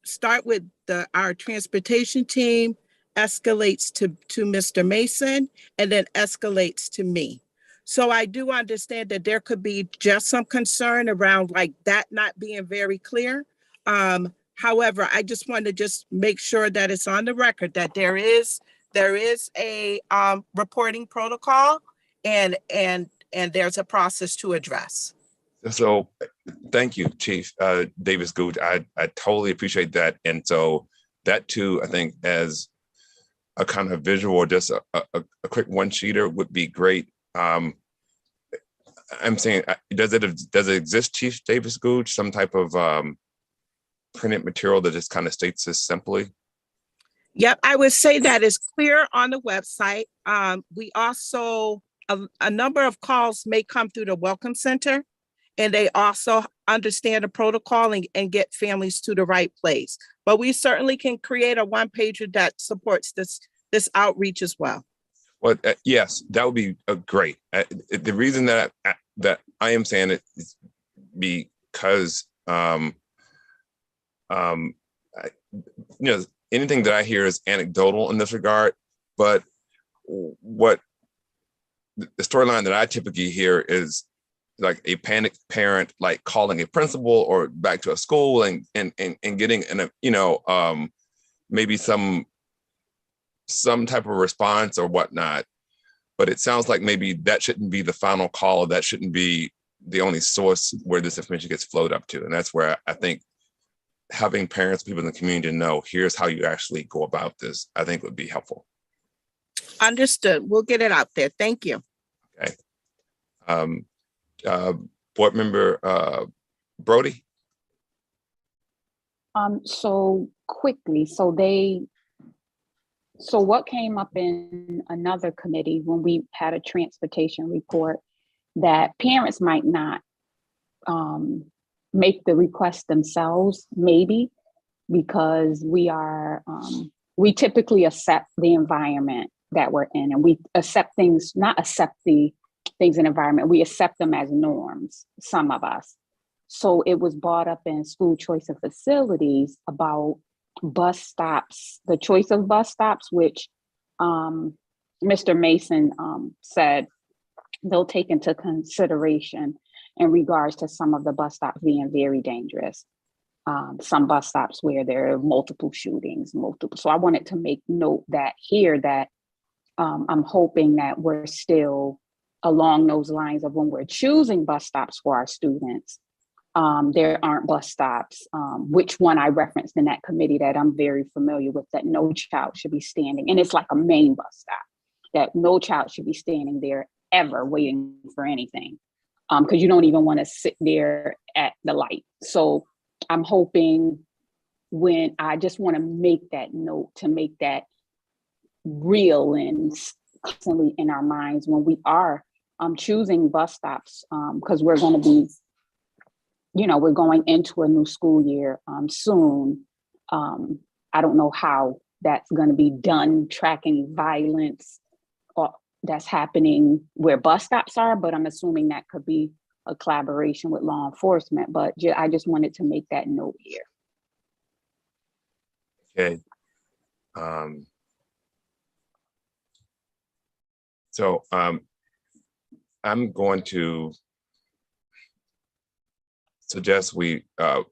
Speaker 7: start with our transportation team, escalates to Mr. Mason, and then escalates to me. So I do understand that there could be just some concern around like that not being very clear. However, I just want to just make sure that it's on the record that there is a reporting protocol and there's a process to address.
Speaker 1: So thank you, Chief Davis Gooch. I totally appreciate that. And so that too, I think as a kind of visual or just a quick one-sheeter would be great. I'm saying, does it exist, Chief Davis Gooch, some type of printed material that just kind of states this simply?
Speaker 7: Yep, I would say that is clear on the website. We also, a number of calls may come through the Welcome Center, and they also understand the protocol and get families to the right place. But we certainly can create a one-pager that supports this outreach as well.
Speaker 1: Well, yes, that would be great. The reason that I am saying it is because anything that I hear is anecdotal in this regard, but what the storyline that I typically hear is like a panicked parent, like calling a principal or back to a school and getting maybe some type of response or whatnot. But it sounds like maybe that shouldn't be the final call, or that shouldn't be the only source where this information gets flowed up to. And that's where I think having parents, people in the community know here's how you actually go about this, I think would be helpful.
Speaker 7: Understood. We'll get it out there. Thank you.
Speaker 1: Okay. Board member Brody.
Speaker 9: So quickly, so what came up in another committee when we had a transportation report that parents might not make the request themselves, maybe because we typically accept the environment that we're in, and we accept things, not accept the things in environment, we accept them as norms, some of us. So it was brought up in school choice of facilities about bus stops, the choice of bus stops, which Mr. Mason said they'll take into consideration in regards to some of the bus stops being very dangerous. Some bus stops where there are multiple shootings, So I wanted to make note that here that I'm hoping that we're still along those lines of when we're choosing bus stops for our students. There aren't bus stops, which one I referenced in that committee that I'm very familiar with, that no child should be standing. And it's like a main bus stop, that no child should be standing there ever waiting for anything, because you don't even want to sit there at the light. So I'm hoping when I just want to make that note, to make that real and constantly in our minds when we are choosing bus stops, because we're going to be, we're going into a new school year soon. I don't know how that's going to be done, tracking violence that's happening where bus stops are, but I'm assuming that could be a collaboration with law enforcement. But I just wanted to make that note here.
Speaker 1: Okay. So I'm going to suggest we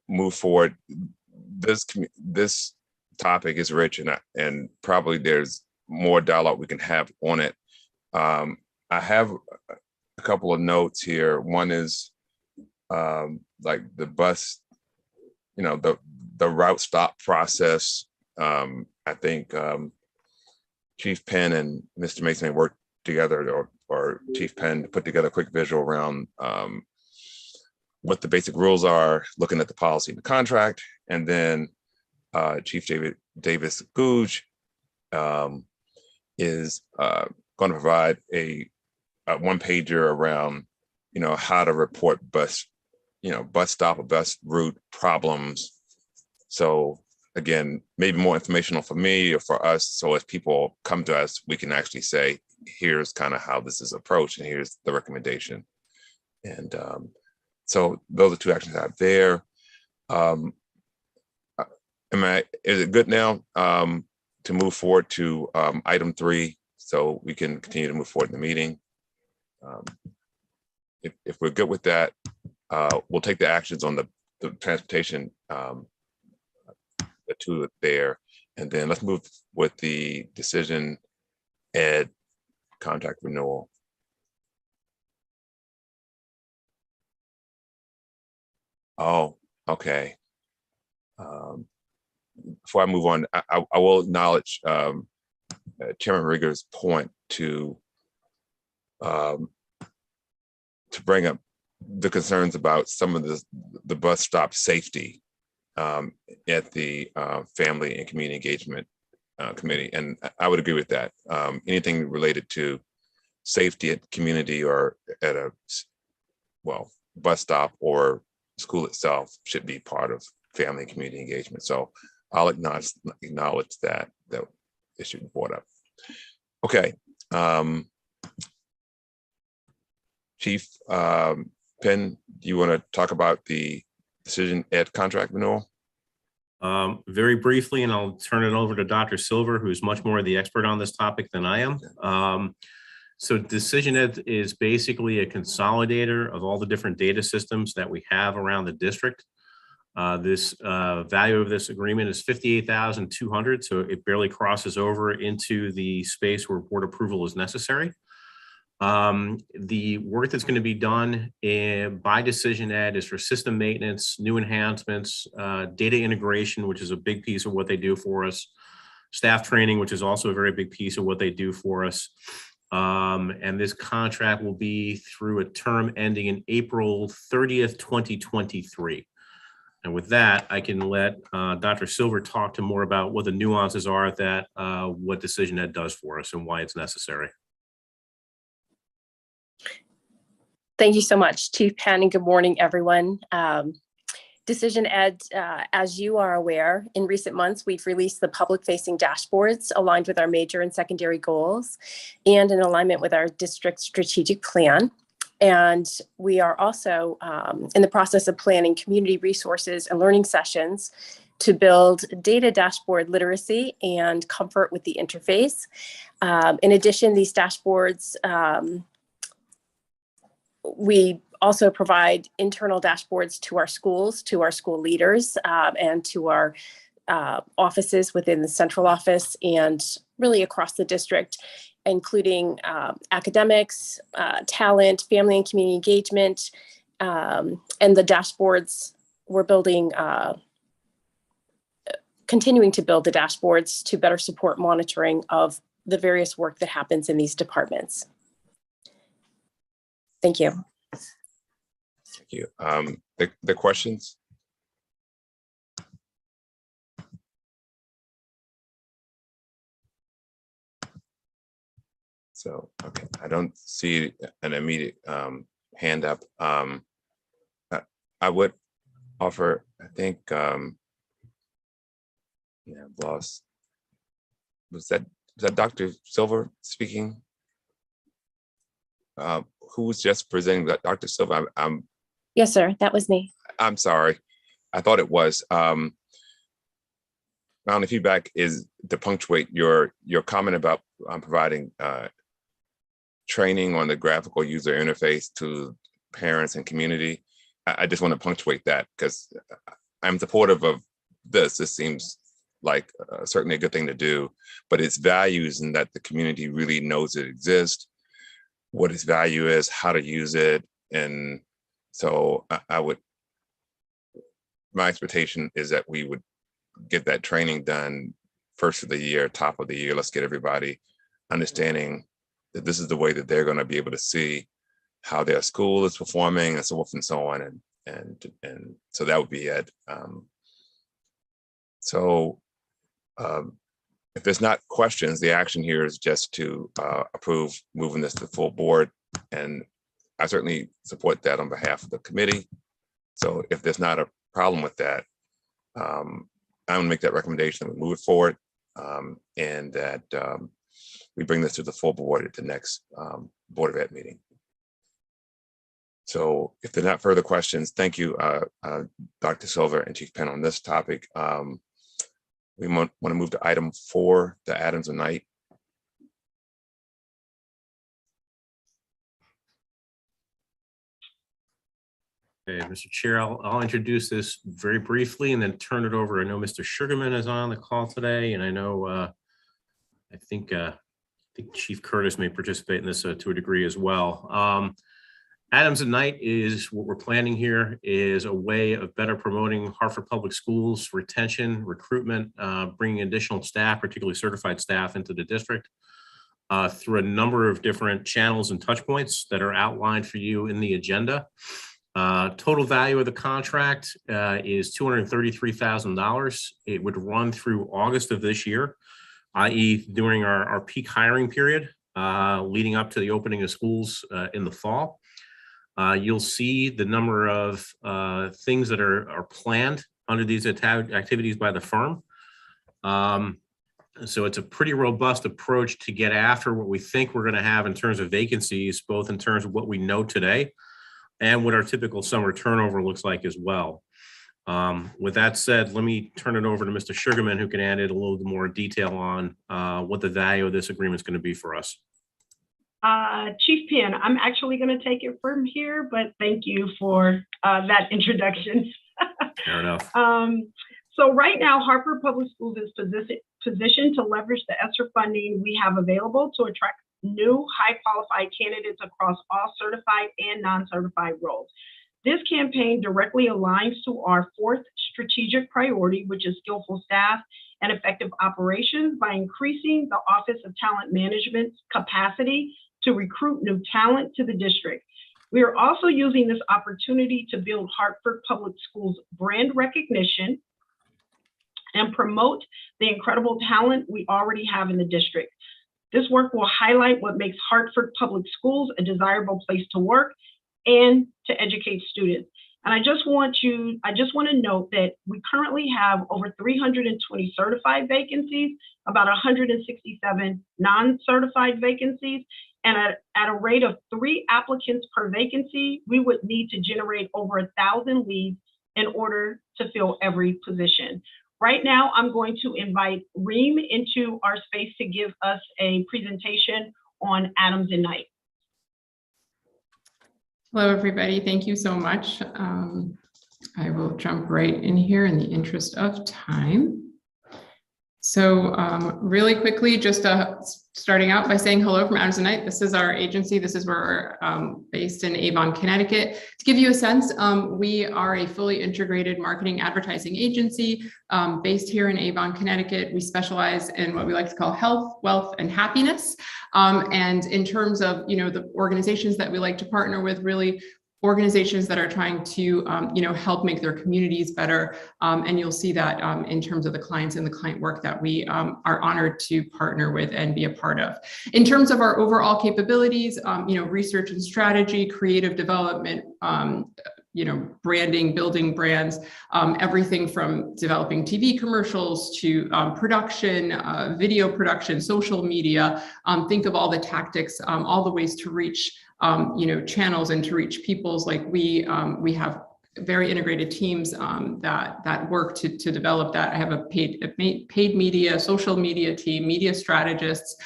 Speaker 1: move forward. This topic is rich, and probably there's more dialogue we can have on it. I have a couple of notes here. One is like the bus, the route stop process. I think Chief Penn and Mr. Mason may work together, or Chief Penn, to put together a quick visual around what the basic rules are, looking at the policy and the contract, and then Chief Davis Googe is going to provide a one-pager around, how to report bus stop or bus route problems. So again, maybe more informational for me or for us. So as people come to us, we can actually say, here's kind of how this is approached, and here's the recommendation. And so those are two actions out there. Is it good now to move forward to item 3, so we can continue to move forward in the meeting? If we're good with that, we'll take the actions on the transportation, the two there, and then let's move with the decision ed contract renewal. Oh, okay. Before I move on, I will acknowledge Chairman Rigger's point to bring up the concerns about some of the bus stop safety at the Family and Community Engagement Committee, and I would agree with that. Anything related to safety at community or at a bus stop or school itself should be part of family and community engagement. So I'll acknowledge that issue brought up. Okay. Chief Penn, do you want to talk about the decision ed contract renewal?
Speaker 4: Very briefly, and I'll turn it over to Dr. Silver, who's much more the expert on this topic than I am. So Decision Ed is basically a consolidator of all the different data systems that we have around the district. This value of this agreement is $58,200, so it barely crosses over into the space where board approval is necessary. The work that's going to be done by Decision Ed is for system maintenance, new enhancements, data integration, which is a big piece of what they do for us, staff training, which is also a very big piece of what they do for us. And this contract will be through a term ending in April 30th, 2023. And with that, I can let Dr. Silver talk to more about what the nuances are that what Decision Ed does for us and why it's necessary.
Speaker 12: Thank you so much, Chief Penn, and good morning, everyone. Decision Ed, as you are aware, in recent months, we've released the public-facing dashboards aligned with our major and secondary goals and in alignment with our district strategic plan. And we are also in the process of planning community resources and learning sessions to build data dashboard literacy and comfort with the interface. In addition, these dashboards, we also provide internal dashboards to our schools, to our school leaders, and to our offices within the central office and really across the district, including academics, talent, family and community engagement, and the dashboards we're building, continuing to build the dashboards to better support monitoring of the various work that happens in these departments. Thank you.
Speaker 1: Thank you. The questions? So, okay, I don't see an immediate hand up. I would offer, I think, yeah, I've lost. Was that Dr. Silver speaking? Who was just presenting that? Dr. Silver?
Speaker 12: Yes, sir. That was me.
Speaker 1: I'm sorry. I thought it was. My only feedback is to punctuate your comment about providing training on the graphical user interface to parents and community. I just want to punctuate that because I'm supportive of this. This seems like certainly a good thing to do, but its values in that the community really knows it exists, what its value is, how to use it. And so my expectation is that we would get that training done first of the year, top of the year. Let's get everybody understanding that this is the way that they're going to be able to see how their school is performing and so forth and so on. And so that would be it. If there's not questions, the action here is just to approve moving this to full board. And I certainly support that on behalf of the committee. So if there's not a problem with that, I'm gonna make that recommendation that we move it forward and that we bring this to the full board at the next Board of Ed meeting. So if there are not further questions, thank you, Dr. Silver and Chief Penn on this topic. We want to move to item 4, the Adams and Knight.
Speaker 4: Okay, Mr. Chair, I'll introduce this very briefly and then turn it over. I know Mr. Sugarman is on the call today, and I know I think Chief Curtis may participate in this to a degree as well. Adams and Knight is what we're planning here is a way of better promoting Hartford Public Schools retention, recruitment, bringing additional staff, particularly certified staff, into the district through a number of different channels and touch points that are outlined for you in the agenda. Total value of the contract is $233,000. It would run through August of this year, i.e. during our peak hiring period, leading up to the opening of schools in the fall. You'll see the number of things that are planned under these activities by the firm. So it's a pretty robust approach to get after what we think we're going to have in terms of vacancies, both in terms of what we know today and what our typical summer turnover looks like as well. With that said, let me turn it over to Mr. Sugarman, who can add in a little bit more detail on what the value of this agreement is going to be for us.
Speaker 3: Chief Penn, I'm actually going to take it from here, but thank you for that introduction.
Speaker 4: Fair enough.
Speaker 3: So right now, Hartford Public Schools is positioned to leverage the ESSER funding we have available to attract new high qualified candidates across all certified and non-certified roles. This campaign directly aligns to our 4th strategic priority, which is skillful staff and effective operations, by increasing the Office of Talent Management's capacity to recruit new talent to the district. We are also using this opportunity to build Hartford Public Schools brand recognition and promote the incredible talent we already have in the district. This work will highlight what makes Hartford Public Schools a desirable place to work and to educate students. And I just want to note that we currently have over 320 certified vacancies, about 167 non-certified vacancies, and at a rate of 3 applicants per vacancy, we would need to generate over 1,000 leads in order to fill every position. Right now, I'm going to invite Reem into our space to give us a presentation on Adams and Knight.
Speaker 13: Hello, everybody. Thank you so much. I will jump right in here in the interest of time. So really quickly, just starting out by saying hello from Adams and Knight. This is our agency. This is where we're based in Avon, Connecticut. To give you a sense, we are a fully integrated marketing advertising agency based here in Avon, Connecticut. We specialize in what we like to call health, wealth, and happiness. And in terms of, the organizations that we like to partner with, really organizations that are trying to, help make their communities better. And you'll see that in terms of the clients and the client work that we are honored to partner with and be a part of. In terms of our overall capabilities, research and strategy, creative development, branding, building brands, everything from developing TV commercials to production, video production, social media. Think of all the tactics, all the ways to reach channels and to reach peoples. Like we have very integrated teams that work to develop that. I have a paid media, social media team, media strategists.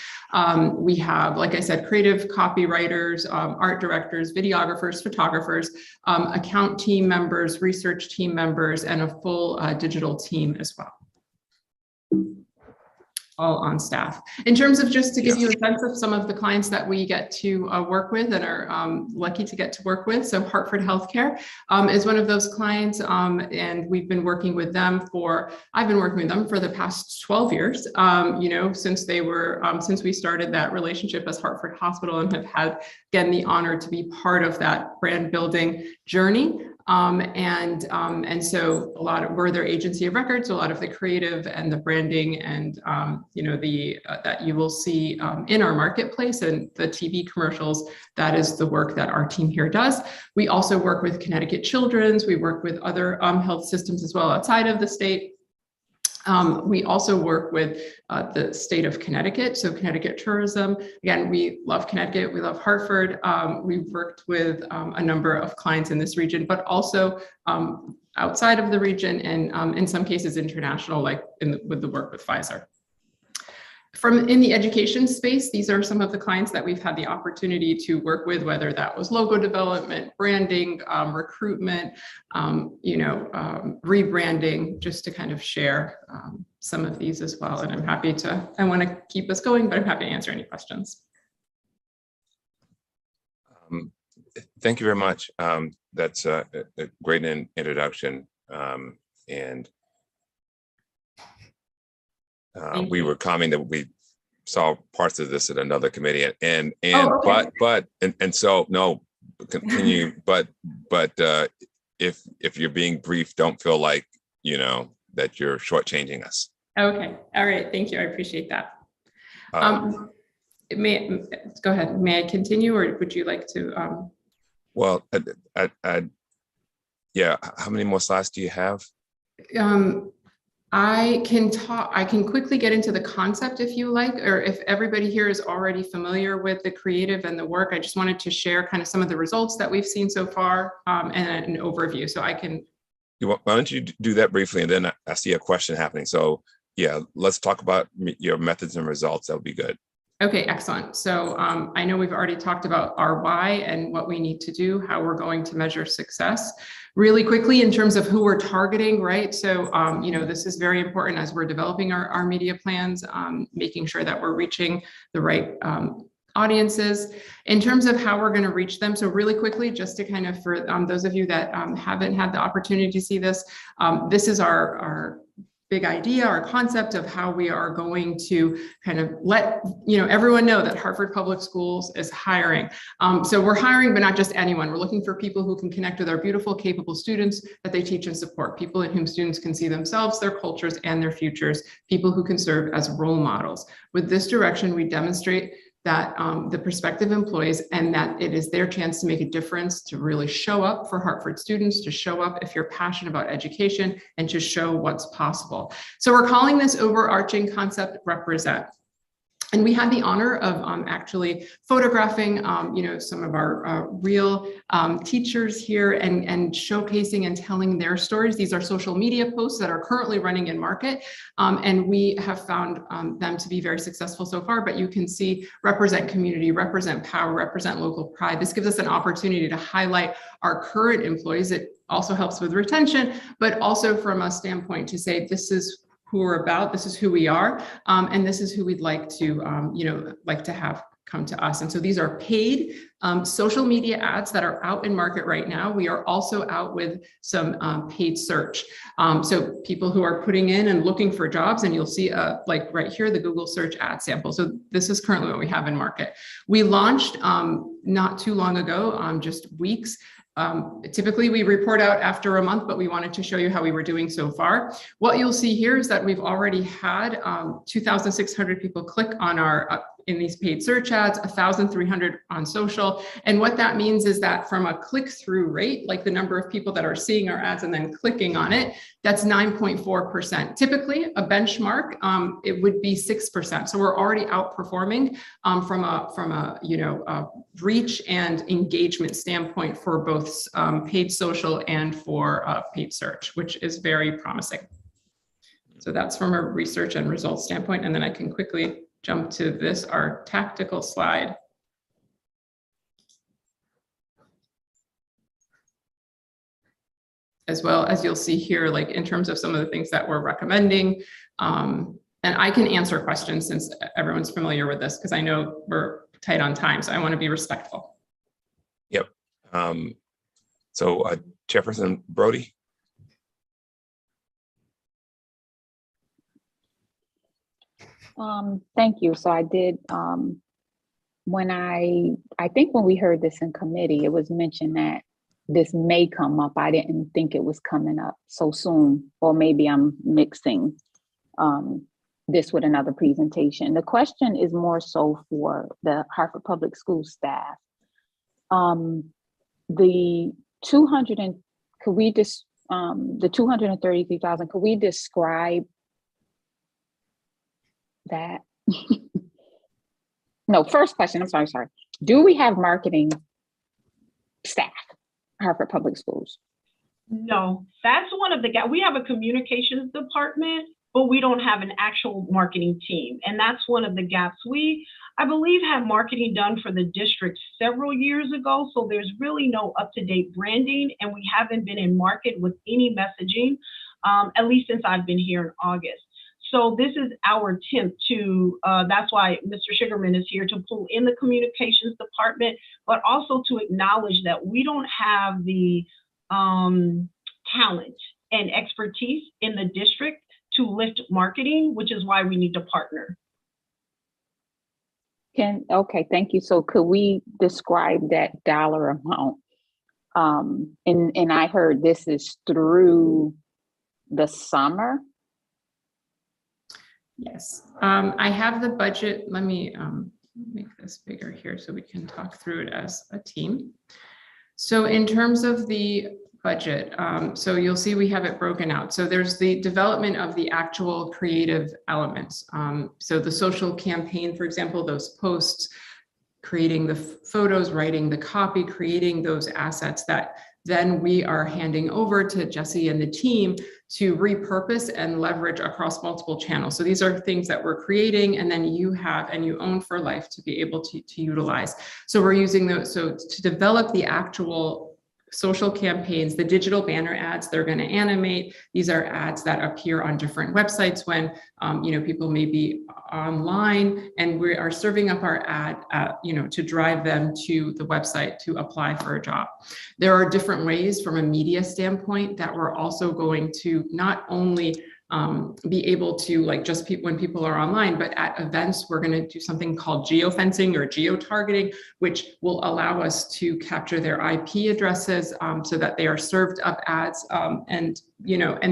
Speaker 13: We have, like I said, creative copywriters, art directors, videographers, photographers, account team members, research team members, and a full digital team as well. All on staff. In terms of just to give you a sense of some of the clients that we get to work with and are lucky to get to work with. So Hartford Healthcare is one of those clients, and we've been working with them I've been working with them for the past 12 years, since we started that relationship as Hartford Hospital, and have had, again, the honor to be part of that brand building journey. And so we're their agency of record. So a lot of the creative and the branding and, that you will see in our marketplace and the TV commercials, that is the work that our team here does. We also work with Connecticut Children's. We work with other health systems as well outside of the state. We also work with the state of Connecticut, so Connecticut Tourism. Again, we love Connecticut, we love Hartford. We've worked with a number of clients in this region, but also outside of the region, and in some cases international, like with the work with Pfizer. In the education space, these are some of the clients that we've had the opportunity to work with, whether that was logo development, branding, recruitment, rebranding, just to kind of share some of these as well. And I want to keep us going, but I'm happy to answer any questions.
Speaker 1: Thank you very much. That's a great introduction. We were commenting that we saw parts of this at another committee, continue. but if you're being brief, don't feel like that you're shortchanging us.
Speaker 13: Okay, all right, thank you. I appreciate that. Go ahead. May I continue, or would you like to?
Speaker 1: Well, yeah. How many more slides do you have?
Speaker 13: I can quickly get into the concept if you like, or if everybody here is already familiar with the creative and the work. I just wanted to share kind of some of the results that we've seen so far, and an overview, so I can.
Speaker 1: Why don't you do that briefly, and then I see a question happening. So yeah, let's talk about your methods and results. That would be good.
Speaker 13: Okay, excellent. So I know we've already talked about our why and what we need to do, how we're going to measure success. Really quickly, in terms of who we're targeting, right? So, this is very important as we're developing our media plans, making sure that we're reaching the right audiences. In terms of how we're going to reach them, so really quickly, just to kind of, for those of you that haven't had the opportunity to see this, this is our big idea, our concept of how we are going to kind of let everyone know that Hartford Public Schools is hiring. So we're hiring, but not just anyone. We're looking for people who can connect with our beautiful, capable students that they teach and support, people in whom students can see themselves, their cultures, and their futures, people who can serve as role models. With this direction, we demonstrate that the prospective employees, and that it is their chance to make a difference, to really show up for Hartford students, to show up if you're passionate about education, and to show what's possible. So we're calling this overarching concept Represent. And we had the honor of actually photographing, some of our real teachers here, and showcasing and telling their stories. These are social media posts that are currently running in market, and we have found them to be very successful so far. But you can see represent community, represent power, represent local pride. This gives us an opportunity to highlight our current employees. It also helps with retention, but also from a standpoint to say, this is who we're about, this is who we are, and this is who we'd like to, have come to us. And so these are paid social media ads that are out in market right now. We are also out with some paid search. So people who are putting in and looking for jobs, and you'll see like right here, the Google search ad sample. So this is currently what we have in market. We launched not too long ago, just weeks, Typically we report out after a month, but we wanted to show you how we were doing so far. What you'll see here is that we've already had 2,600 people click on our in these paid search ads, 1,300 on social. And what that means is that from a click-through rate, like the number of people that are seeing our ads and then clicking on it, that's 9.4%. Typically a benchmark, it would be 6%. So we're already outperforming from a reach and engagement standpoint for both paid social and for paid search, which is very promising. So that's from a research and results standpoint. And then I can quickly jump to this, our tactical slide. As well as you'll see here, like in terms of some of the things that we're recommending. And I can answer questions since everyone's familiar with this, because I know we're tight on time, so I want to be respectful.
Speaker 1: Yep. So Jefferson Brody.
Speaker 9: Thank you. So I did, when I think when we heard this in committee, it was mentioned that this may come up. I didn't think it was coming up so soon, or maybe I'm mixing this with another presentation. The question is more so for the Hartford Public Schools staff. The 233,000, could we describe that? No, first question, I'm sorry. Do we have marketing staff, Hartford Public Schools?
Speaker 3: No, that's one of the gaps. We have a communications department, but we don't have an actual marketing team. And that's one of the gaps. We, I believe, had marketing done for the district several years ago. So there's really no up-to-date branding, and we haven't been in market with any messaging, at least since I've been here in August. So this is our attempt to, that's why Mr. Sugarman is here, to pull in the communications department, but also to acknowledge that we don't have the talent and expertise in the district to lift marketing, which is why we need to partner.
Speaker 9: Okay, thank you. So could we describe that dollar amount? And I heard this is through the summer.
Speaker 13: Yes, I have the budget. Let me make this bigger here so we can talk through it as a team. So in terms of the budget, so you'll see we have it broken out. So there's the development of the actual creative elements. So the social campaign, for example, those posts, creating the photos, writing the copy, creating those assets that then we are handing over to Jesse and the team to repurpose and leverage across multiple channels. So these are things that we're creating and then you have and you own for life to be able to utilize. So we're using those. So to develop the actual social campaigns, the digital banner ads they're going to animate. These are ads that appear on different websites when people may be online, and we are serving up our ad to drive them to the website to apply for a job. There are different ways from a media standpoint that we're also going to not only be able to, like, just when people are online, but at events, we're going to do something called geofencing or geo-targeting, which will allow us to capture their IP addresses so that they are served up ads and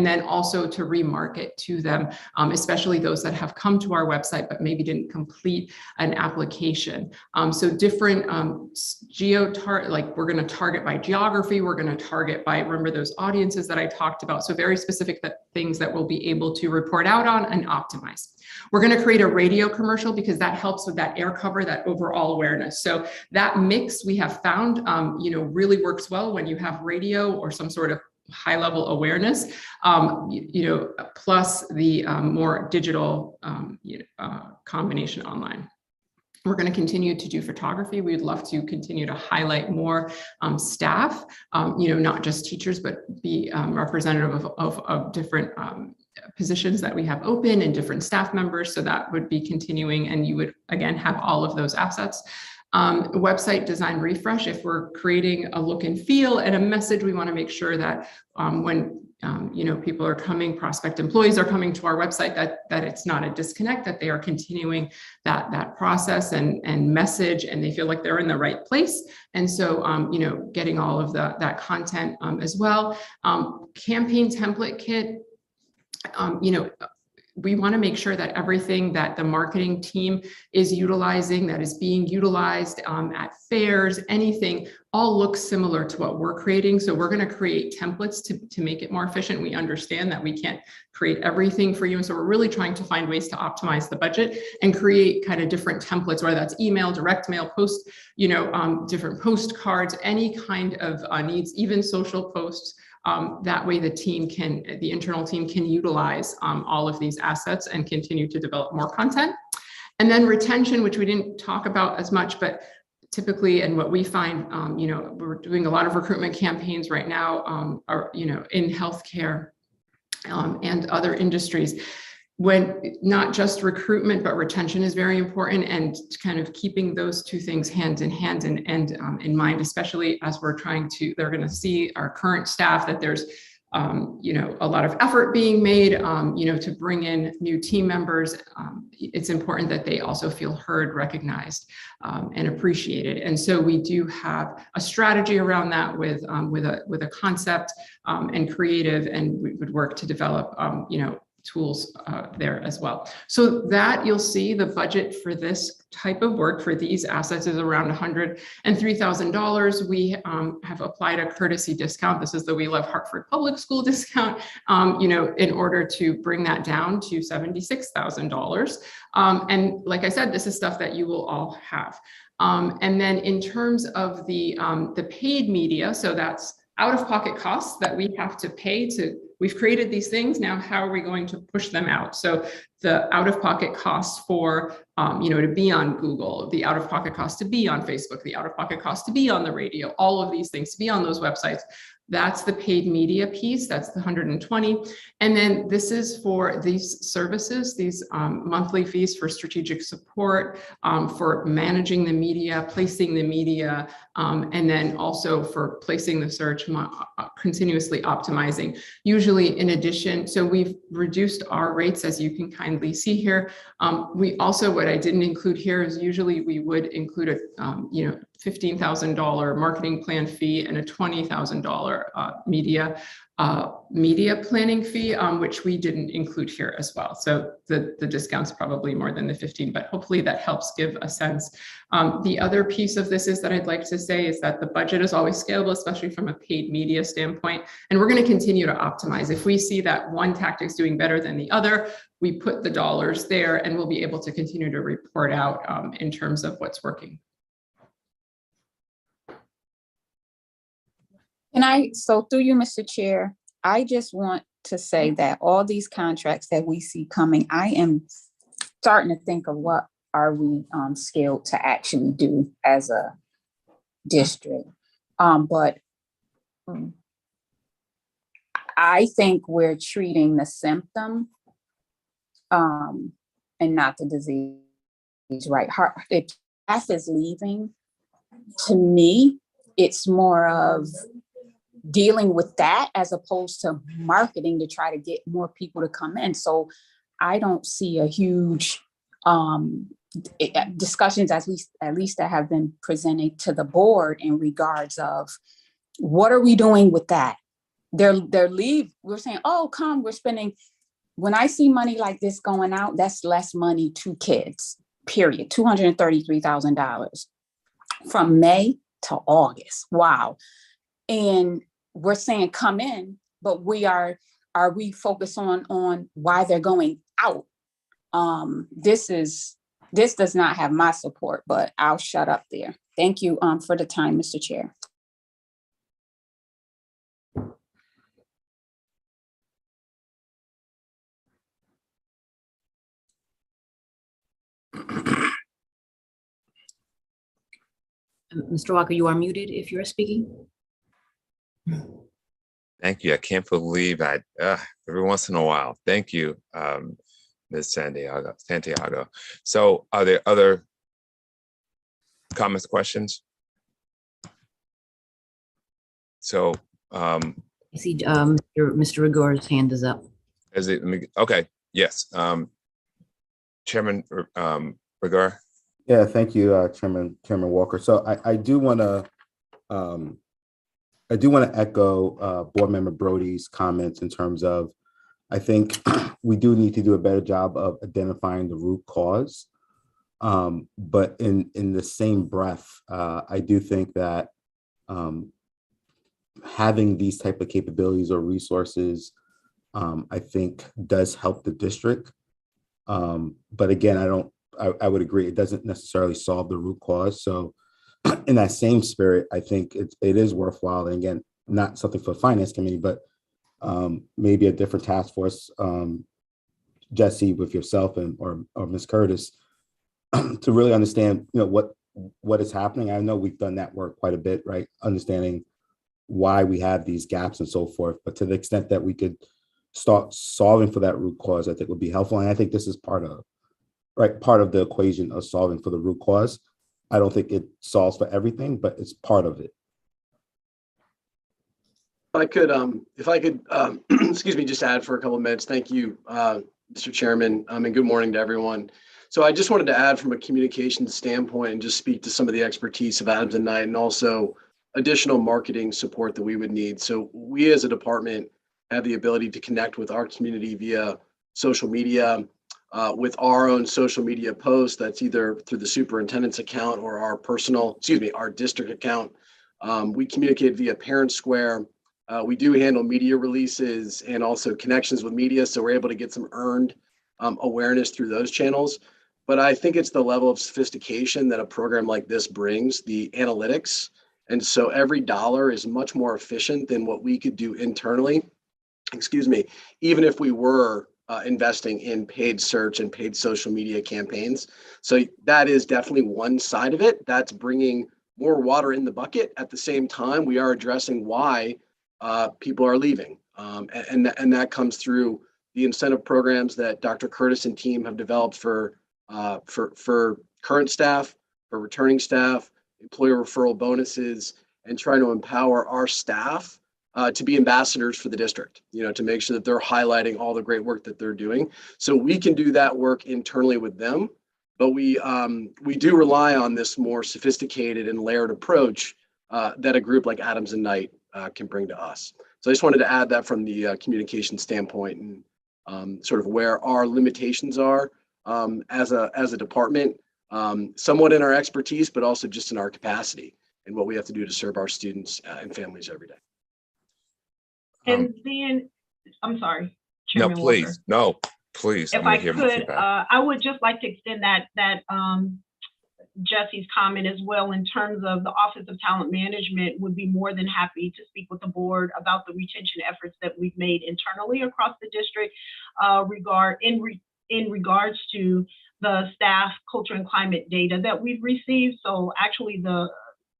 Speaker 13: then also to remarket to them, especially those that have come to our website but maybe didn't complete an application. So different like we're going to target by geography, we're going to target by, remember those audiences that I talked about. So very specific things that we'll be able to report out on and optimize. We're going to create a radio commercial because that helps with that air cover, that overall awareness. So that mix we have found, really works well when you have radio or some sort of high level awareness, plus the more digital combination online. We're going to continue to do photography. We'd love to continue to highlight more staff, not just teachers, but be representative of different positions that we have open and different staff members. So that would be continuing, and you would again have all of those assets. Website design refresh. If we're creating a look and feel and a message, we want to make sure that when people are coming, prospect employees are coming to our website, that it's not a disconnect, that they are continuing that process and message, and they feel like they're in the right place. And so, getting all of that content as well. Campaign template kit, we want to make sure that everything that the marketing team is utilizing, that is being utilized at fairs, anything, all looks similar to what we're creating. So we're going to create templates to make it more efficient. We understand that we can't create everything for you. And so we're really trying to find ways to optimize the budget and create kind of different templates, whether that's email, direct mail, post, different postcards, any kind of needs, even social posts. That way the internal team can utilize all of these assets and continue to develop more content. And then retention, which we didn't talk about as much, but typically, and what we find, we're doing a lot of recruitment campaigns right now, in healthcare and other industries. When not just recruitment, but retention is very important, and kind of keeping those two things hand in hand and in mind, especially as they're going to see our current staff that there's, a lot of effort being made, to bring in new team members. It's important that they also feel heard, recognized, and appreciated. And so we do have a strategy around that with a concept and creative, and we would work to develop, tools there as well. So that you'll see the budget for this type of work for these assets is around $103,000. We have applied a courtesy discount. This is the We Love Hartford Public School discount, in order to bring that down to $76,000. And like I said, this is stuff that you will all have. And then in terms of the paid media, so that's out-of-pocket costs that we have to pay we've created these things, now how are we going to push them out? So the out-of-pocket costs for, to be on Google, the out-of-pocket cost to be on Facebook, the out-of-pocket cost to be on the radio, all of these things to be on those websites. That's the paid media piece, that's the 120. And then this is for these services, these monthly fees for strategic support, for managing the media, placing the media, and then also for placing the search, continuously optimizing. Usually in addition, so we've reduced our rates, as you can kindly see here. We also, what I didn't include here is usually we would include a $15,000 marketing plan fee and a $20,000 media planning fee, which we didn't include here as well. So the discount's probably more than the 15, but hopefully that helps give a sense. The other piece of this is that I'd like to say is that the budget is always scalable, especially from a paid media standpoint. And we're going to continue to optimize. If we see that one tactic's doing better than the other, we put the dollars there, and we'll be able to continue to report out in terms of what's working.
Speaker 9: So through you, Mr. Chair, I just want to say that all these contracts that we see coming, I am starting to think of what are we scaled to actually do as a district. But I think we're treating the symptom and not the disease, right? If staff is leaving, to me, it's more of dealing with that as opposed to marketing to try to get more people to come in. So I don't see a huge discussions, at least that have been presented to the board in regards of what are we doing with that? Their leave, we're saying, oh, we're spending. When I see money like this going out, that's less money to kids, period. $233,000 from May to August. Wow. And we're saying come in, but are we focused on why they're going out? This does not have my support, but I'll shut up there. Thank you for the time, Mr. Chair.
Speaker 2: Mr. Walker, you are muted if you're speaking.
Speaker 1: Thank you. I can't believe every once in a while. Thank you, Ms. Santiago. So are there other comments, questions? So
Speaker 2: I see Mr. Regora's hand is up.
Speaker 1: Is it, okay, yes. Chairman Regar.
Speaker 11: Yeah, thank you, Chairman Walker. So I do want to echo Board Member Brody's comments in terms of, I think we do need to do a better job of identifying the root cause. But in the same breath, I do think that having these type of capabilities or resources, I think does help the district. But again, I would agree, it doesn't necessarily solve the root cause. So in that same spirit, I think it is worthwhile. And again, not something for the Finance Committee, but maybe a different task force, Jesse, with yourself or Ms. Curtis, to really understand, what is happening. I know we've done that work quite a bit, right? Understanding why we have these gaps and so forth. But to the extent that we could start solving for that root cause, I think would be helpful. And I think this is part of the equation of solving for the root cause. I don't think it solves for everything, but it's part of it.
Speaker 14: If I could, excuse me, just add for a couple of minutes. Thank you, Mr. Chairman, and good morning to everyone. So I just wanted to add from a communications standpoint and just speak to some of the expertise of Adams and Knight and also additional marketing support that we would need. So we as a department have the ability to connect with our community via social media, with our own social media posts. That's either through the superintendent's account or our district account. We communicate via Parent Square. We do handle media releases and also connections with media. So we're able to get some earned awareness through those channels. But I think it's the level of sophistication that a program like this brings, the analytics. And so every dollar is much more efficient than what we could do internally, even if we were investing in paid search and paid social media campaigns. So that is definitely one side of it. That's bringing more water in the bucket. At the same time, we are addressing why people are leaving. And that comes through the incentive programs that Dr. Curtis and team have developed for current staff, for returning staff, employer referral bonuses, and trying to empower our staff to be ambassadors for the district, to make sure that they're highlighting all the great work that they're doing. So we can do that work internally with them, but we do rely on this more sophisticated and layered approach that a group like Adams and Knight can bring to us. So I just wanted to add that from the communication standpoint and sort of where our limitations are as a department, somewhat in our expertise, but also just in our capacity and what we have to do to serve our students and families every day.
Speaker 3: And then, I'm sorry, Chairman
Speaker 1: No, please.
Speaker 3: Walker.
Speaker 1: No, please.
Speaker 3: If I could, I would just like to extend that Jesse's comment as well in terms of the Office of Talent Management would be more than happy to speak with the board about the retention efforts that we've made internally across the district in regards to the staff culture and climate data that we've received. So actually the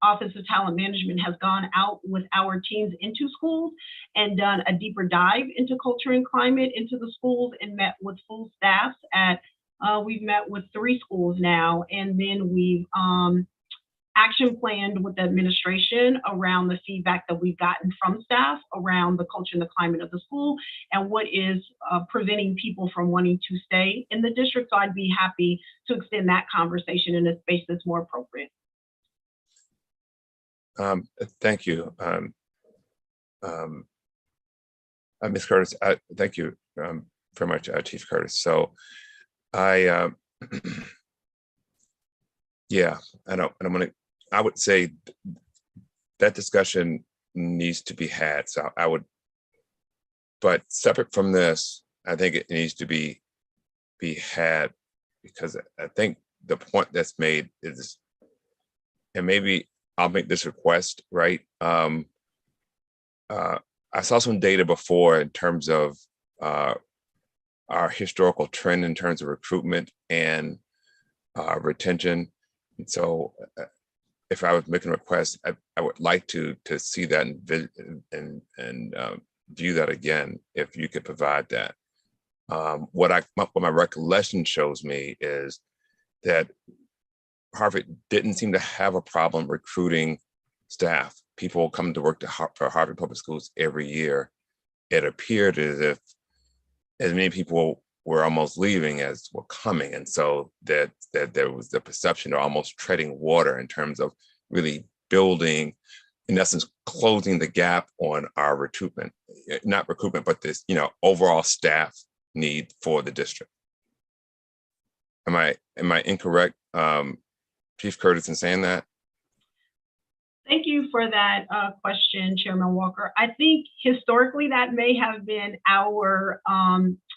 Speaker 3: Office of Talent Management has gone out with our teams into schools and done a deeper dive into culture and climate into the schools and met with full staffs we've met with 3 schools now, and then we've action planned with the administration around the feedback that we've gotten from staff around the culture and the climate of the school and what is preventing people from wanting to stay in the district. So I'd be happy to extend that conversation in a space that's more appropriate.
Speaker 1: Thank you, Ms. Curtis. Thank you very much, Chief Curtis. So I would say that discussion needs to be had. So but separate from this, I think it needs to be had because I think the point that's made is, and maybe I'll make this request, right? I saw some data before in terms of our historical trend in terms of recruitment and retention. And so if I was making a request, I would like to see that and view that again, if you could provide that. What my recollection shows me is that Harvard didn't seem to have a problem recruiting staff. people come to work for Harvard Public Schools every year, it appeared as if as many people were almost leaving as were coming. And so that there was the perception of almost treading water in terms of really building, in essence, closing the gap on our recruitment, not recruitment, but this, overall staff need for the district. Am I incorrect, Chief Curtis, in saying that?
Speaker 3: Thank you for that question, Chairman Walker. I think historically that may have been our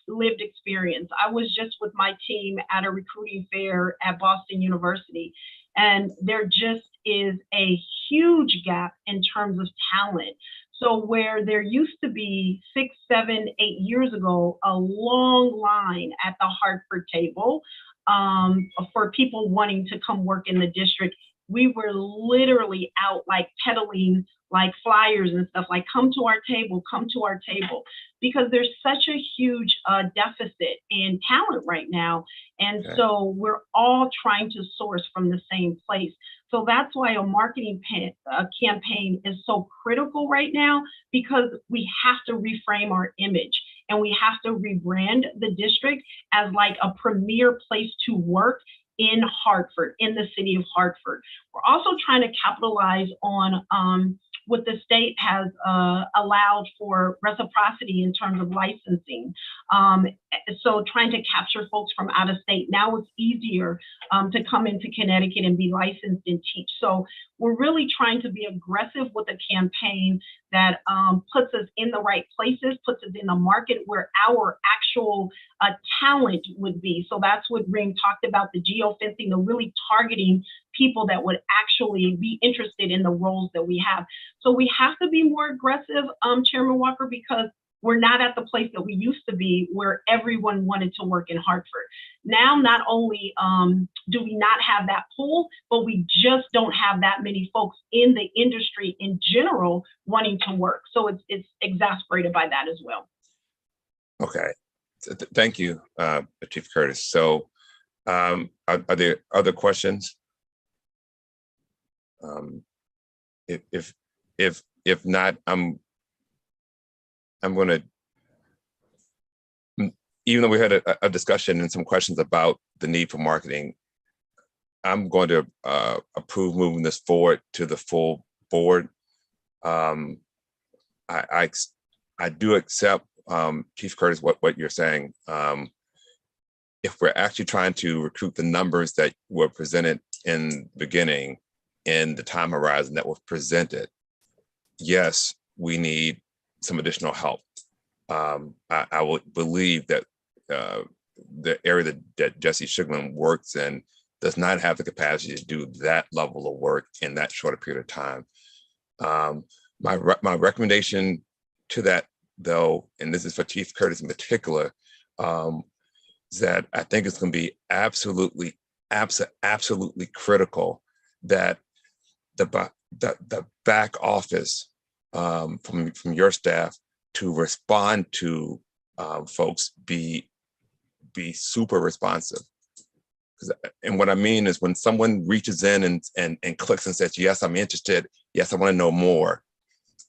Speaker 3: lived experience. I was just with my team at a recruiting fair at Boston University, and there just is a huge gap in terms of talent. So where there used to be 6, 7, 8 years ago, a long line at the Hartford table for people wanting to come work in the district, we were literally out like peddling like flyers and stuff, like come to our table, because there's such a huge deficit in talent right now. And so we're all trying to source from the same place. So that's why a marketing campaign is so critical right now, because we have to reframe our image and we have to rebrand the district as like a premier place to work in Hartford, in the city of Hartford. We're also trying to capitalize on what the state has allowed for reciprocity in terms of licensing. So trying to capture folks from out of state. Now it's easier to come into Connecticut and be licensed and teach. So we're really trying to be aggressive with a campaign that puts us in the right places, puts us in the market where our actual talent would be. So that's what Ring talked about, the geofencing, the really targeting people that would actually be interested in the roles that we have. So we have to be more aggressive, Chairman Walker, because we're not at the place that we used to be where everyone wanted to work in Hartford. Now, not only do we not have that pool, but we just don't have that many folks in the industry in general wanting to work. So it's exasperated by that as well.
Speaker 1: Okay, thank you, Chief Curtis. So are there other questions? If not, I'm going to, even though we had a discussion and some questions about the need for marketing, I'm going to approve moving this forward to the full board. I do accept, Chief Curtis, what you're saying. If we're actually trying to recruit the numbers that were presented in the beginning, in the time horizon that was presented, yes, we need some additional help. I would believe that the area that Jesse Sugarman works in does not have the capacity to do that level of work in that short a period of time. My recommendation to that, though, and this is for Chief Curtis in particular, is that I think it's going to be absolutely critical that the back office from your staff to respond to folks be super responsive. And what I mean is when someone reaches in and clicks and says, yes, I'm interested, yes, I want to know more,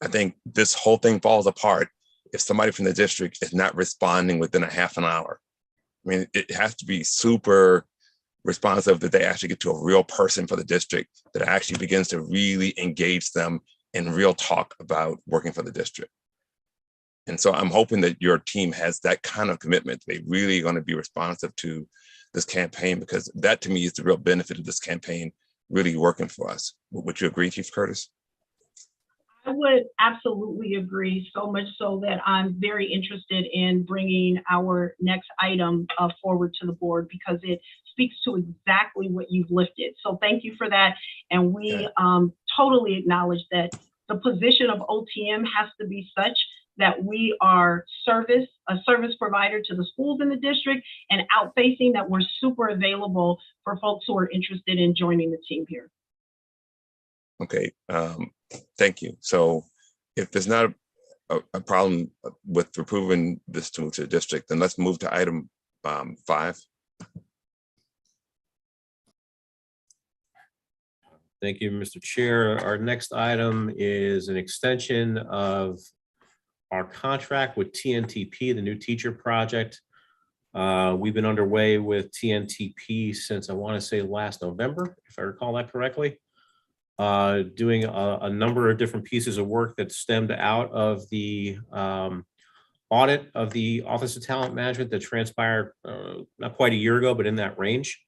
Speaker 1: I think this whole thing falls apart if somebody from the district is not responding within a half an hour. I mean, it has to be super responsive that they actually get to a real person for the district that actually begins to really engage them in real talk about working for the district. And so I'm hoping that your team has that kind of commitment. They really going to be responsive to this campaign, because that to me is the real benefit of this campaign really working for us. Would you agree, Chief Curtis?
Speaker 3: I would absolutely agree, so much so that I'm very interested in bringing our next item forward to the board, because it speaks to exactly what you've lifted. So thank you for that. And we totally acknowledge that the position of OTM has to be such that we are a service provider to the schools in the district, and outfacing that we're super available for folks who are interested in joining the team here.
Speaker 1: Okay, thank you. So if there's not a problem with approving this to the district, then let's move to item 5.
Speaker 4: Thank you, Mr. Chair. Our next item is an extension of our contract with TNTP, the new teacher project. We've been underway with TNTP since I want to say last November, if I recall that correctly. Doing a number of different pieces of work that stemmed out of the audit of the Office of Talent Management that transpired not quite a year ago, but in that range.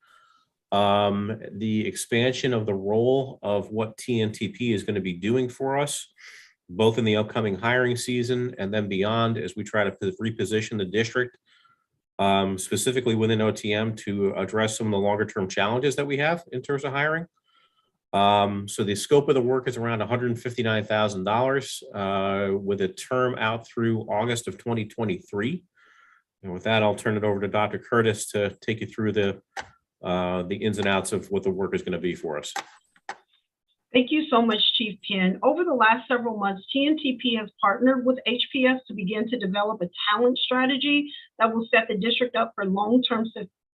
Speaker 4: The expansion of the role of what TNTP is going to be doing for us, both in the upcoming hiring season and then beyond, as we try to reposition the district, specifically within OTM, to address some of the longer term challenges that we have in terms of hiring. So the scope of the work is around $159,000 with a term out through August of 2023. And with that, I'll turn it over to Dr. Curtis to take you through the ins and outs of what the work is going to be for us.
Speaker 3: Thank you so much, Chief Penn. Over the last several months, TNTP has partnered with HPS to begin to develop a talent strategy that will set the district up for long-term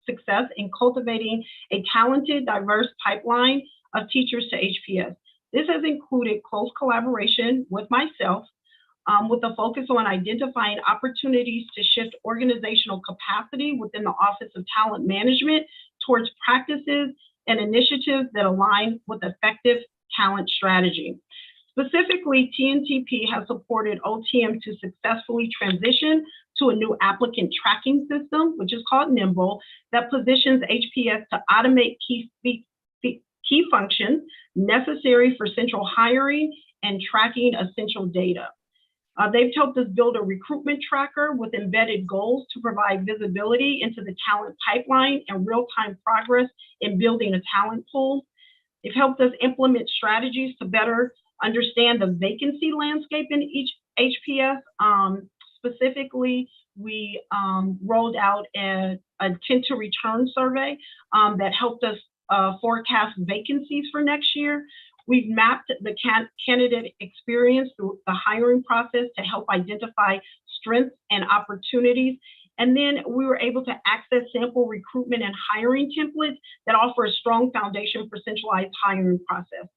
Speaker 3: success in cultivating a talented, diverse pipeline of teachers to HPS. This has included close collaboration with myself, with a focus on identifying opportunities to shift organizational capacity within the Office of Talent Management towards practices and initiatives that align with effective talent strategy. Specifically, TNTP has supported OTM to successfully transition to a new applicant tracking system, which is called Nimble, that positions HPS to automate key functions necessary for central hiring and tracking essential data. They've helped us build a recruitment tracker with embedded goals to provide visibility into the talent pipeline and real-time progress in building a talent pool. They've helped us implement strategies to better understand the vacancy landscape in each HPS. Specifically, we rolled out a intent to return survey that helped us forecast vacancies for next year. We've mapped the candidate experience through the hiring process to help identify strengths and opportunities. And then we were able to access sample recruitment and hiring templates that offer a strong foundation for centralized hiring process.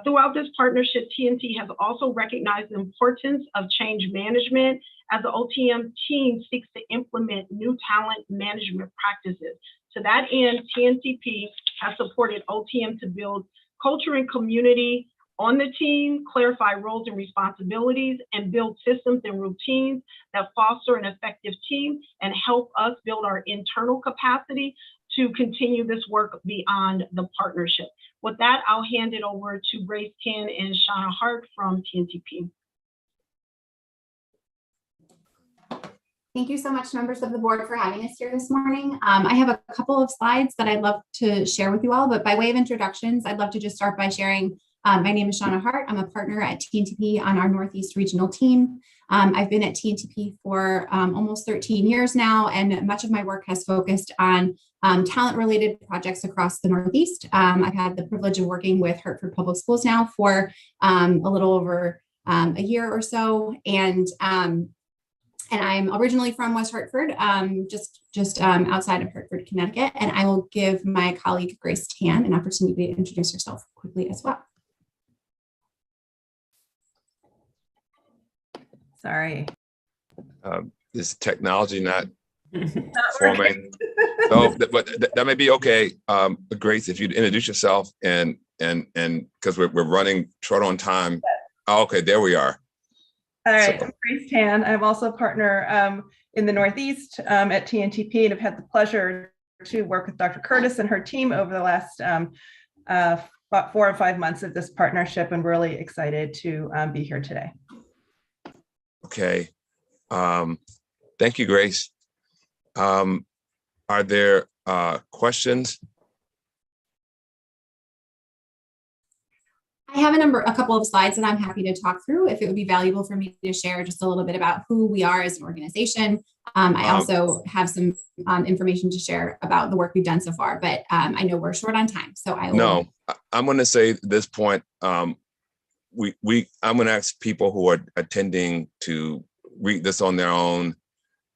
Speaker 3: Throughout this partnership, TNT has also recognized the importance of change management as the OTM team seeks to implement new talent management practices. To that end, TNTP has supported OTM to build culture and community on the team, clarify roles and responsibilities, and build systems and routines that foster an effective team and help us build our internal capacity to continue this work beyond the partnership. With that, I'll hand it over to Grace Ken and Shauna Hart from TNTP.
Speaker 15: Thank you so much, members of the board, for having us here this morning. I have a couple of slides that I'd love to share with you all, but by way of introductions, I'd love to just start by sharing my name is Shauna Hart. I'm a partner at TNTP on our Northeast regional team. I've been at TNTP for almost 13 years now, and much of my work has focused on talent-related projects across the Northeast. I've had the privilege of working with Hartford Public Schools now for a little over a year or so, and I'm originally from West Hartford, just outside of Hartford, Connecticut, and I will give my colleague Grace Tan an opportunity to introduce herself quickly as well.
Speaker 16: Sorry.
Speaker 1: Is technology not forming? So, but that may be okay. Grace, if you'd introduce yourself and because we're running short on time. Oh, okay, there we are.
Speaker 16: All right, I'm Grace Tan. I'm also a partner in the Northeast at TNTP, and have had the pleasure to work with Dr. Curtis and her team over the last about 4 or 5 months of this partnership, and really excited to be here today.
Speaker 1: Okay, thank you, Grace. Are there questions?
Speaker 15: I have a couple of slides that I'm happy to talk through if it would be valuable for me to share just a little bit about who we are as an organization. I also have some information to share about the work we've done so far, but I know we're short on time, so I will.
Speaker 1: No, I'm going to say at this point, I'm going to ask people who are attending to read this on their own,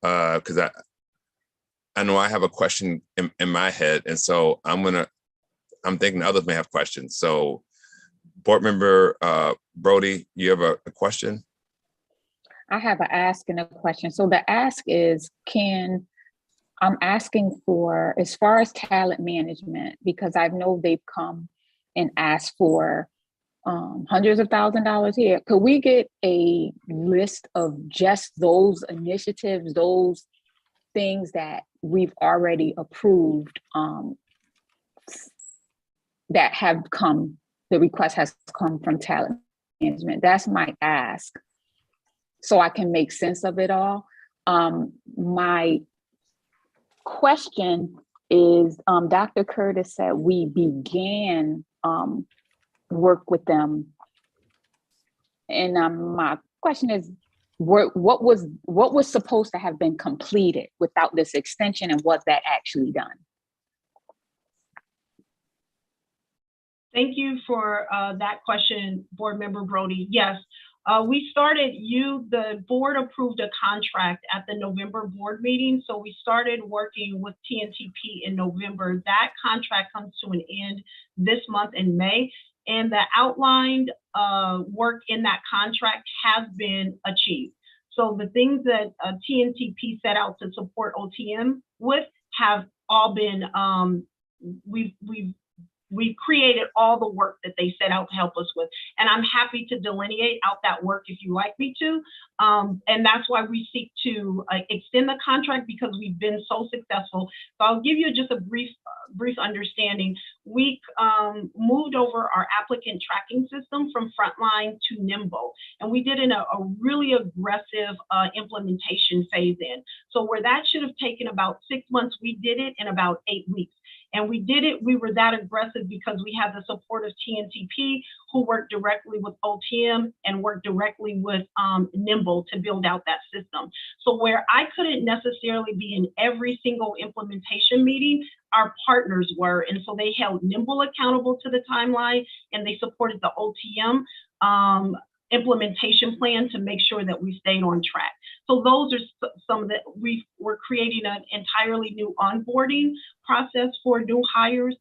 Speaker 1: because I know I have a question in my head, and so I'm going to I'm thinking others may have questions. So Board Member Brody, you have a question?
Speaker 9: I have an ask and a question. So the ask is, I'm asking for, as far as talent management, because I know they've come and asked for hundreds of $1,000s here. Could we get a list of just those initiatives, those things that we've already approved, that have come, the request has come from talent management? That's my ask, so I can make sense of it all. My question is, Dr. Curtis said we began work with them. And my question is, what was supposed to have been completed without this extension, and was that actually done?
Speaker 3: Thank you for that question, Board Member Brody. Yes, we started, the board approved a contract at the November board meeting. So we started working with TNTP in November. That contract comes to an end this month in May. And the outlined work in that contract has been achieved. So the things that TNTP set out to support OTM with have all been, we've created all the work that they set out to help us with. And I'm happy to delineate out that work if you like me to. And that's why we seek to extend the contract, because we've been so successful. So I'll give you just a brief understanding. We moved over our applicant tracking system from Frontline to Nimble. And we did a really aggressive implementation phase in. So where that should have taken about 6 months, we did it in about 8 weeks. And we did it, we were that aggressive because we had the support of TNTP, who worked directly with OTM and worked directly with Nimble to build out that system. So where I couldn't necessarily be in every single implementation meeting, our partners were. And so they held Nimble accountable to the timeline, and they supported the OTM implementation plan to make sure that we stayed on track. So those are some of the, we're creating an entirely new onboarding process for new hires.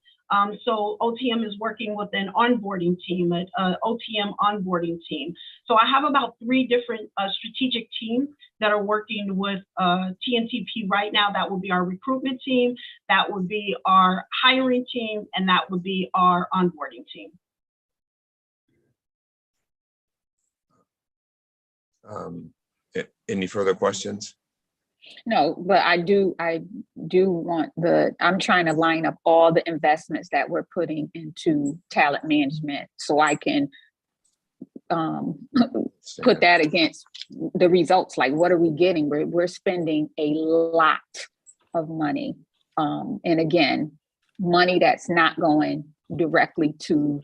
Speaker 3: So OTM is working with an onboarding team, an OTM onboarding team. So I have about 3 different strategic teams that are working with TNTP right now. That would be our recruitment team, that would be our hiring team, and that would be our onboarding team.
Speaker 1: Any further questions?
Speaker 9: No, but I do want I'm trying to line up all the investments that we're putting into talent management, so I can put that against the results. Like, what are we getting? We're spending a lot of money. And again, money that's not going directly to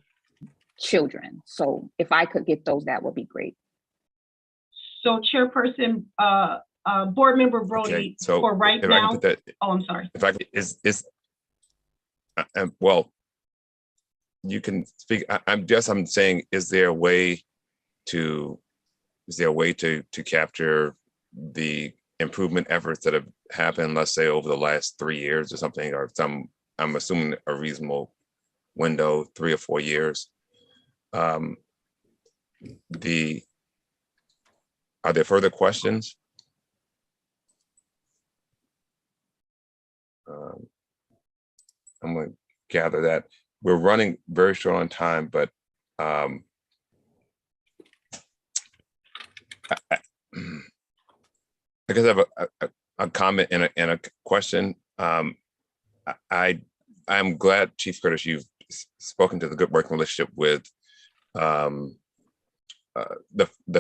Speaker 9: children. So if I could get those, that would be great.
Speaker 3: So Chairperson, Board Member Brody,
Speaker 1: Okay, so
Speaker 3: for right
Speaker 1: if I
Speaker 3: now,
Speaker 1: can put that,
Speaker 3: oh, I'm sorry.
Speaker 1: if I well, you can speak. I'm saying, is there a way to capture the improvement efforts that have happened, let's say over the last 3 years or something, or I'm assuming a reasonable window, 3 or 4 years. Are there further questions? I'm going to gather that. We're running very short on time, but I guess I have a comment and a question. I'm glad, Chief Curtis, you've spoken to the good working relationship with the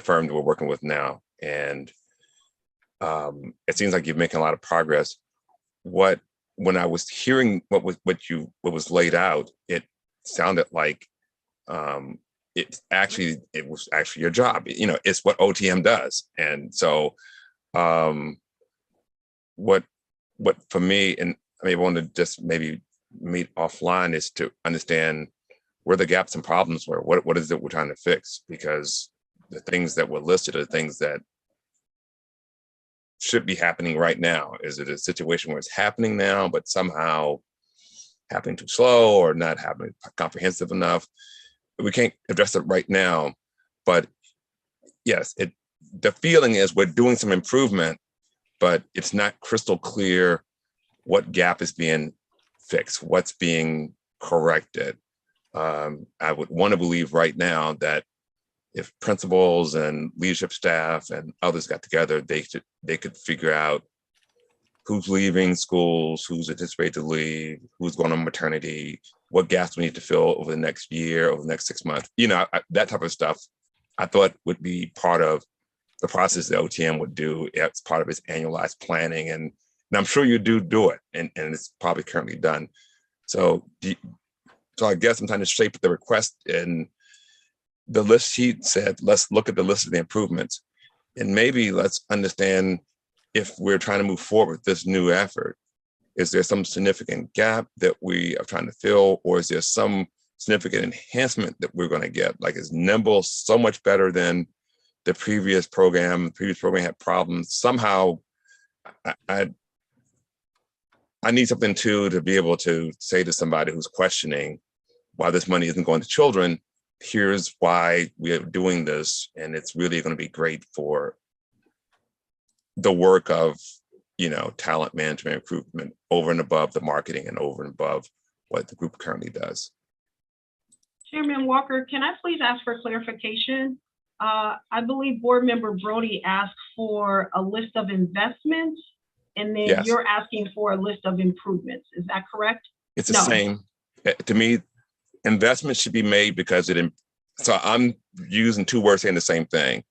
Speaker 1: firm that we're working with now, and it seems like you're making a lot of progress. When I was hearing what was laid out, it sounded like it was actually your job. It's what OTM does, and so what for me, and I want to just maybe meet offline, is to understand where the gaps and problems were. What is it we're trying to fix? Because the things that were listed are things that should be happening right now. Is it a situation where it's happening now, but somehow happening too slow or not happening comprehensive enough. We can't address it right now, but yes, the feeling is we're doing some improvement, but it's not crystal clear what gap is being fixed, what's being corrected. I would want to believe right now that if principals and leadership staff and others got together, they could figure out who's leaving schools, who's anticipated to leave, who's going on maternity, what gaps we need to fill over the next year, over the next 6 months. That type of stuff I thought would be part of the process that OTM would do as part of its annualized planning. And I'm sure you do it, and it's probably currently done. So I guess I'm trying to shape the request, and the list sheet said, let's look at the list of the improvements, and maybe let's understand if we're trying to move forward with this new effort, is there some significant gap that we are trying to fill, or is there some significant enhancement that we're going to get? Like, is Nimble so much better than the previous program? The previous program had problems. Somehow, I need something to be able to say to somebody who's questioning why this money isn't going to children. Here's why we are doing this, and it's really going to be great for the work of, talent management improvement over and above the marketing and over and above what the group currently does.
Speaker 3: Chairman Walker, can I please ask for clarification? I believe Board Member Brody asked for a list of investments, and then
Speaker 1: Yes.
Speaker 3: You're asking for a list of improvements. Is that correct?
Speaker 1: It's the same. To me, investments should be made because so I'm using two words saying the same thing.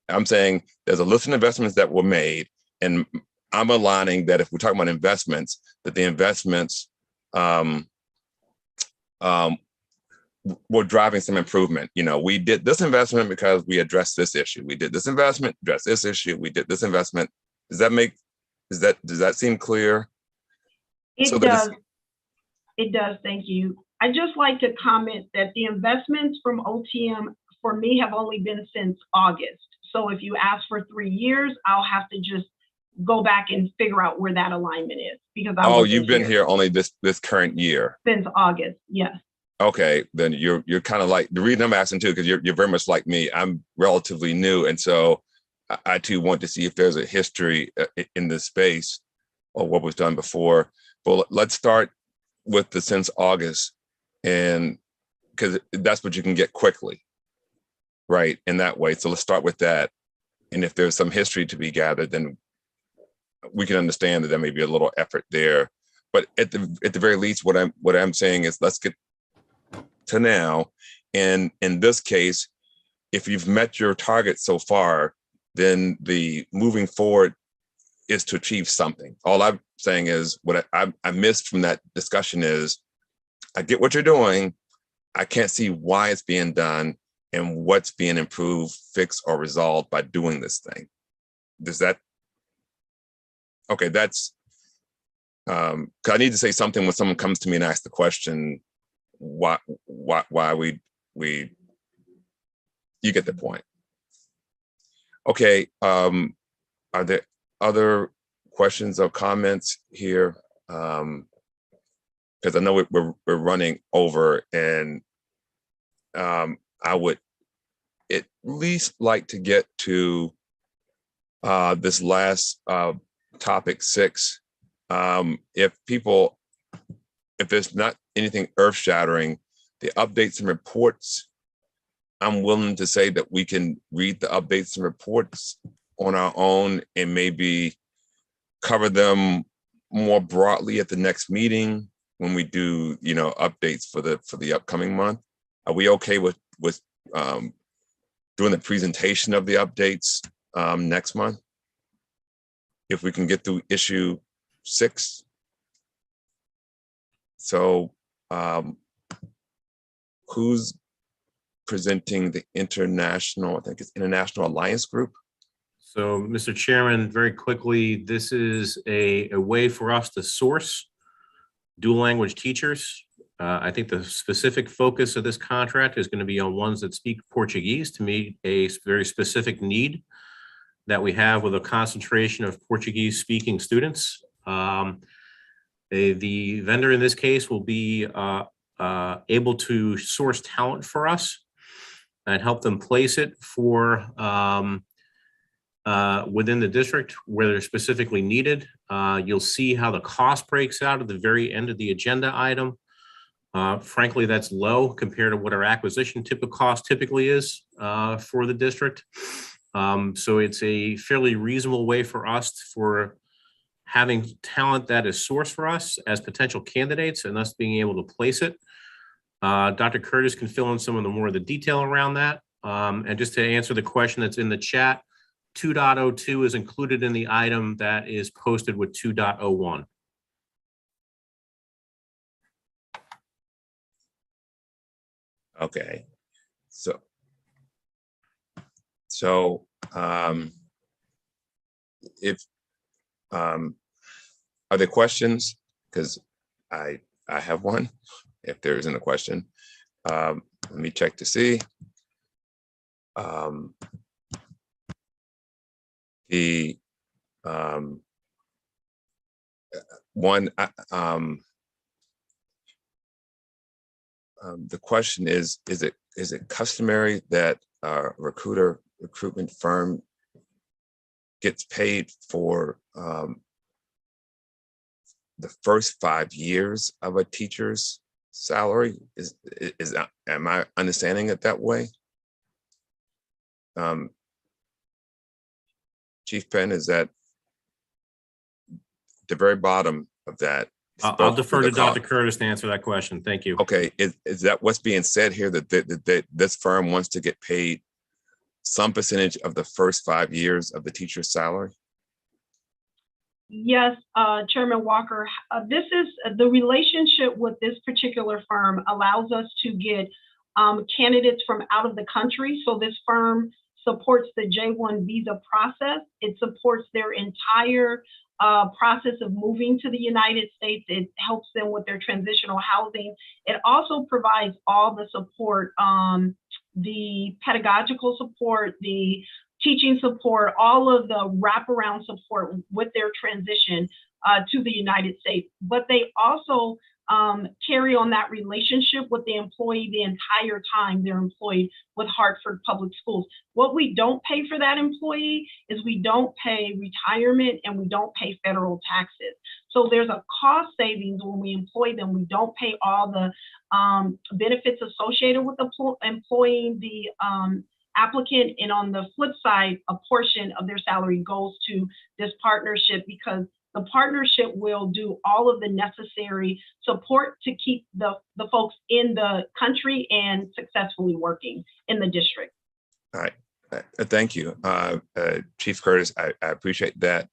Speaker 1: I'm saying there's a list of investments that were made, and I'm aligning that if we're talking about investments, that the investments were driving some improvement. We did this investment because we addressed this issue. We did this investment, addressed this issue. We did this investment. Does that seem clear?
Speaker 3: It does. It does. Thank you. I'd just like to comment that the investments from OTM for me have only been since August. So if you ask for 3 years, I'll have to just go back and figure out where that alignment is, because
Speaker 1: you've been here only this current year.
Speaker 3: Since August, yes.
Speaker 1: Okay, then you're kind of like, the reason I'm asking too, because you're very much like me. I'm relatively new, and so I too want to see if there's a history in this space or what was done before. But let's start with the since August, and because that's what you can get quickly, right? In that way. So let's start with that. And if there's some history to be gathered, then we can understand that there may be a little effort there. But at the very least, what I'm saying is, let's get to now. And in this case, if you've met your target so far, then the moving forward is to achieve something. All I'm saying is, what I missed from that discussion is, I get what you're doing. I can't see why it's being done and what's being improved, fixed, or resolved by doing this thing. Does that? Okay, that's, cause I need to say something when someone comes to me and asks the question, why we, you get the point. Okay, are there other questions or comments here? Because I know we're running over, and I would at least like to get to this last topic 6. If there's not anything earth-shattering, the updates and reports, I'm willing to say that we can read the updates and reports on our own and maybe cover them more broadly at the next meeting when we do, updates for the upcoming month. Are we okay with doing the presentation of the updates next month? If we can get through issue 6. So who's presenting the international, I think it's International Alliance Group?
Speaker 4: So, Mr. Chairman, very quickly, this is a way for us to source dual language teachers. I think the specific focus of this contract is going to be on ones that speak Portuguese to meet a very specific need that we have with a concentration of Portuguese speaking students. The vendor in this case will be able to source talent for us and help them place it for within the district where they're specifically needed. You'll see how the cost breaks out at the very end of the agenda item. Frankly, that's low compared to what our acquisition cost typically is for the district. So it's a fairly reasonable way for us for having talent that is sourced for us as potential candidates and us being able to place it. Dr. Curtis can fill in some of the more of the detail around that. And just to answer the question that's in the chat, 2.02 is included in the item that is posted with 2.01.
Speaker 1: Okay, so if are there questions? Because I have one. If there isn't a question, let me check to see. The question is it customary that a recruitment firm gets paid for the first 5 years of a teacher's salary? Am I understanding it that way? Chief Penn, is that the very bottom of that?
Speaker 4: I'll defer to Dr. Curtis to answer that question. Thank you.
Speaker 1: Okay, is that what's being said here, that this firm wants to get paid some percentage of the first 5 years of the teacher's salary?
Speaker 3: Yes, Chairman Walker, this is the relationship with this particular firm allows us to get candidates from out of the country. So this firm supports the J-1 visa process. It supports their entire process of moving to the United States. It helps them with their transitional housing. It also provides all the support, the pedagogical support, the teaching support, all of the wraparound support with their transition to the United States. But they also carry on that relationship with the employee the entire time they're employed with Hartford Public Schools. What we don't pay for that employee is we don't pay retirement and we don't pay federal taxes. So there's a cost savings when we employ them. We don't pay all the benefits associated with employing the applicant, and on the flip side, a portion of their salary goes to this partnership because the partnership will do all of the necessary support to keep the folks in the country and successfully working in the district.
Speaker 1: All right, thank you, Chief Curtis. I appreciate that.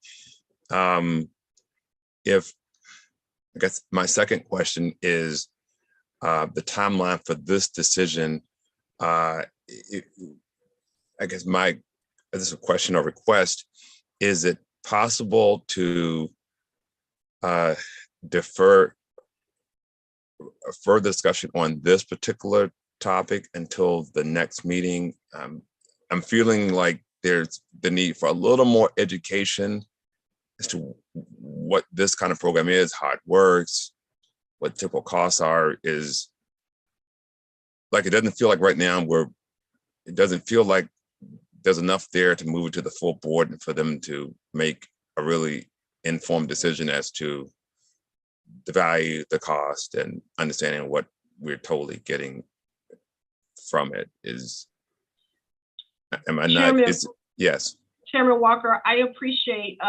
Speaker 1: If I guess my second question is the timeline for this decision. I guess this is a question or request. Is it possible to defer a further discussion on this particular topic until the next meeting? I'm feeling like there's the need for a little more education as to what this kind of program is, how it works, what typical costs are. Is like, it doesn't feel like right now it doesn't feel like there's enough there to move it to the full board and for them to make a really informed decision as to the value, the cost, and understanding what we're totally getting from it. Am I
Speaker 3: Chairman,
Speaker 1: not? Yes.
Speaker 3: Chairman Walker, I appreciate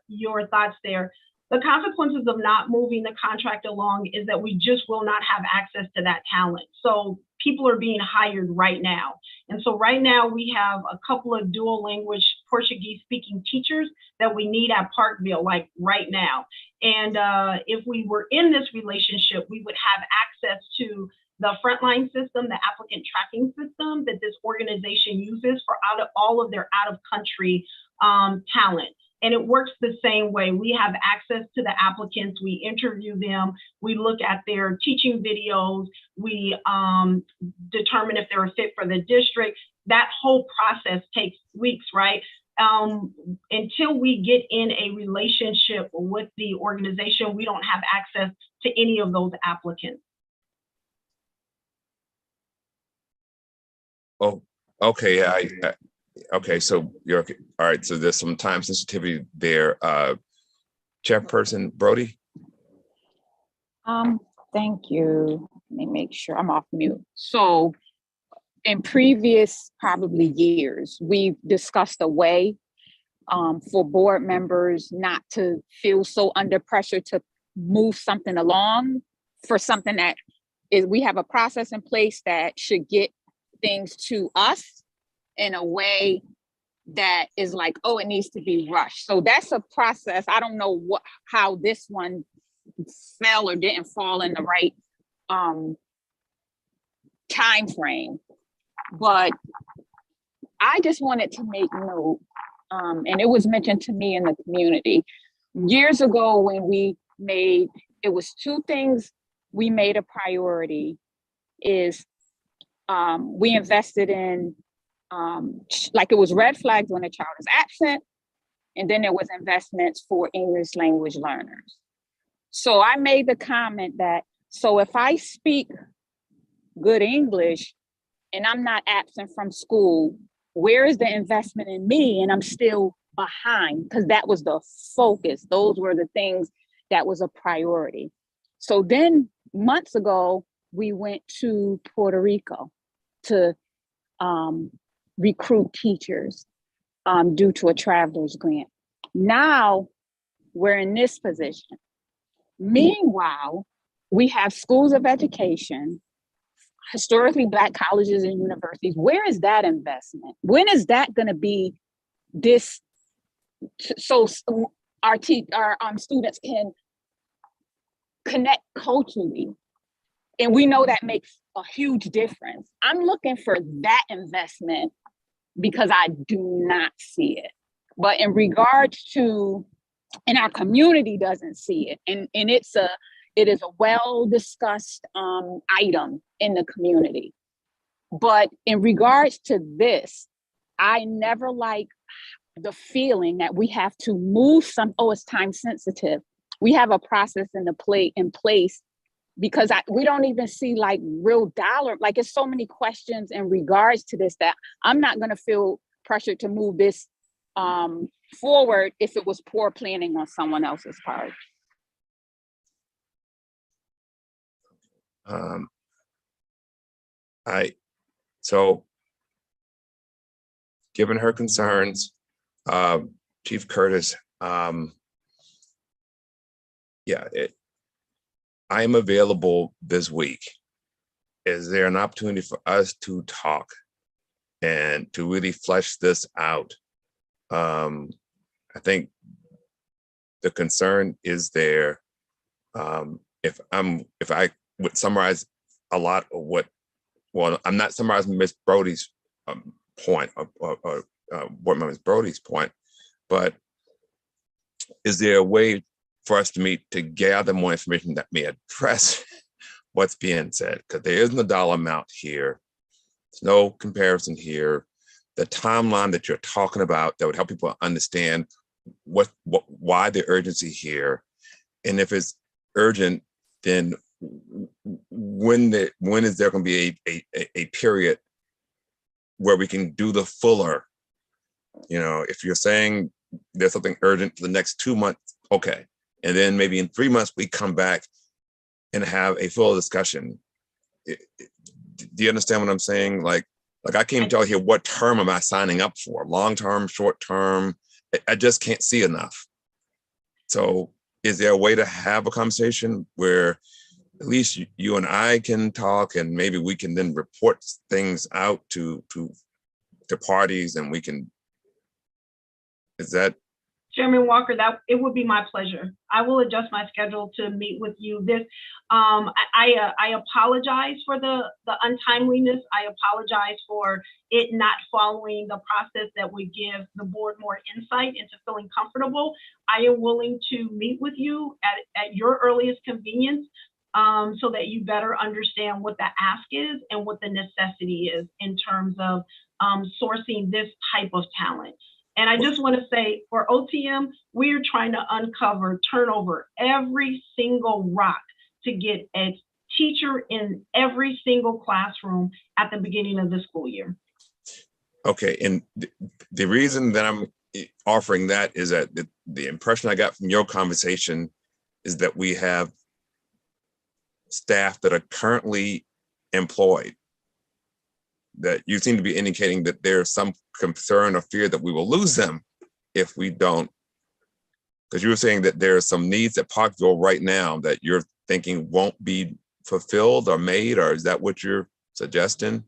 Speaker 3: your thoughts there. The consequences of not moving the contract along is that we just will not have access to that talent. So people are being hired right now. And so right now we have a couple of dual language Portuguese speaking teachers that we need at Parkville, like right now. And if we were in this relationship, we would have access to the frontline system, the applicant tracking system that this organization uses for all of their out of country talent. And it works the same way. We have access to the applicants, we interview them, we look at their teaching videos, we determine if they're a fit for the district. That whole process takes weeks, right? until we get in a relationship with the organization, we don't have access to any of those applicants.
Speaker 1: Oh, okay. Okay. So you're okay. All right. So there's some time sensitivity there. Chairperson Brody.
Speaker 9: Thank you. Let me make sure I'm off mute. So in previous probably years, we've discussed a way for board members not to feel so under pressure to move something along for something that is, we have a process in place that should get things to us in a way that is like, oh, it needs to be rushed. So that's a process. I don't know how this one fell or didn't fall in the right time frame, but I just wanted to make note, and it was mentioned to me in the community years ago when we made, it was two things we made a priority is we invested in like it was red flags when a child is absent, and then there was investments for English language learners. So I made the comment that, so if I speak good English and I'm not absent from school, where is the investment in me and I'm still behind? Because that was the focus. Those were the things that was a priority. So then months ago, we went to Puerto Rico to recruit teachers due to a traveler's grant. Now we're in this position. Meanwhile, we have schools of education, historically Black colleges and universities. Where is that investment? When is that going to be this? So our students can connect culturally. And we know that makes a huge difference. I'm looking for that investment because I do not see it. But in regards to, and our community doesn't see it, and it is a well-discussed item in the community. But in regards to this, I never like the feeling that we have to move it's time sensitive. We have a process in place because we don't even see like real dollar, like it's so many questions in regards to this that I'm not gonna feel pressured to move this forward if it was poor planning on someone else's part.
Speaker 1: So given her concerns, Chief Curtis, I am available this week. Is there an opportunity for us to talk and to really flesh this out? I think the concern is there. If I would summarize a lot of I'm not summarizing Ms. Brody's point or Board Member Brody's point, but is there a way for us to meet to gather more information that may address what's being said? Because there isn't a dollar amount here. There's no comparison here. The timeline that you're talking about that would help people understand why the urgency here, and if it's urgent, then when is there going to be a period where we can do the fuller? If you're saying there's something urgent for the next 2 months, okay. And then maybe in 3 months, we come back and have a full discussion. Do you understand what I'm saying? Like I can't even tell you what term am I signing up for? Long-term, short-term? I just can't see enough. So is there a way to have a conversation where at least you and I can talk, and maybe we can then report things out to parties, and we can, is that?
Speaker 3: Chairman Walker, that it would be my pleasure. I will adjust my schedule to meet with you. This, I apologize for the untimeliness. I apologize for it not following the process that would give the board more insight into feeling comfortable. I am willing to meet with you at your earliest convenience, so that you better understand what the ask is and what the necessity is in terms of sourcing this type of talent. And I just want to say for OTM, we are trying to turn over every single rock to get a teacher in every single classroom at the beginning of the school year.
Speaker 1: Okay, and the reason that I'm offering that is that the impression I got from your conversation is that we have staff that are currently employed, that you seem to be indicating that there's some concern or fear that we will lose them if we don't. Because you were saying that there are some needs at Parkville right now that you're thinking won't be fulfilled or made, or is that what you're suggesting?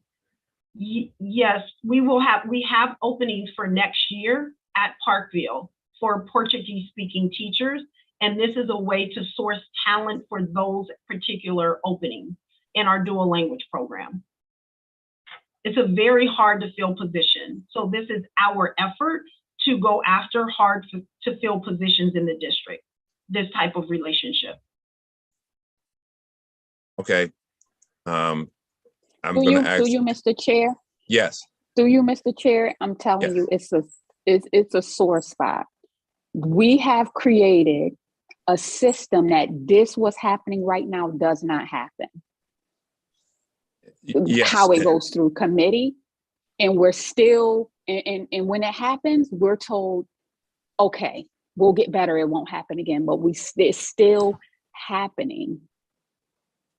Speaker 3: Yes, we have openings for next year at Parkville for Portuguese speaking teachers. And this is a way to source talent for those particular openings in our dual language program. It's a very hard to fill position. So this is our effort to go after hard to fill positions in the district, this type of relationship.
Speaker 1: Okay. I'm
Speaker 9: Through
Speaker 1: going to ask.
Speaker 9: you, Mr. Chair.
Speaker 1: Yes.
Speaker 9: Through you, Mr. Chair, I'm telling you, it's a sore spot. We have created a system that this what's happening right now does not happen.
Speaker 1: Yes.
Speaker 9: How it goes through committee, and we're still, and when it happens, we're told, okay, we'll get better, it won't happen again, but it's still happening.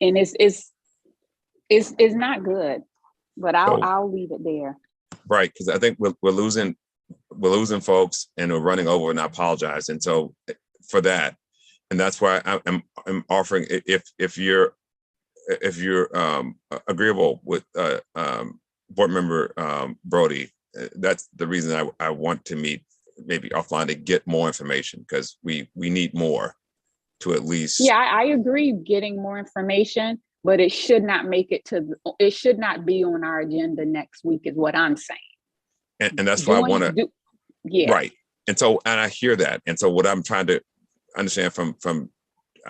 Speaker 9: And it's not good, but I'll leave it there.
Speaker 1: Right, because I think we're losing folks and we're running over, and I apologize. And so for that, and that's why I'm offering, if you're agreeable with board member Brody, that's the reason I want to meet maybe offline to get more information, because we need more to at least.
Speaker 9: Yeah, I agree getting more information, but it should not make it it should not be on our agenda next week is what I'm saying.
Speaker 1: And that's why I want to,
Speaker 9: yeah.
Speaker 1: Right. And I hear that. And so what I'm trying to understand from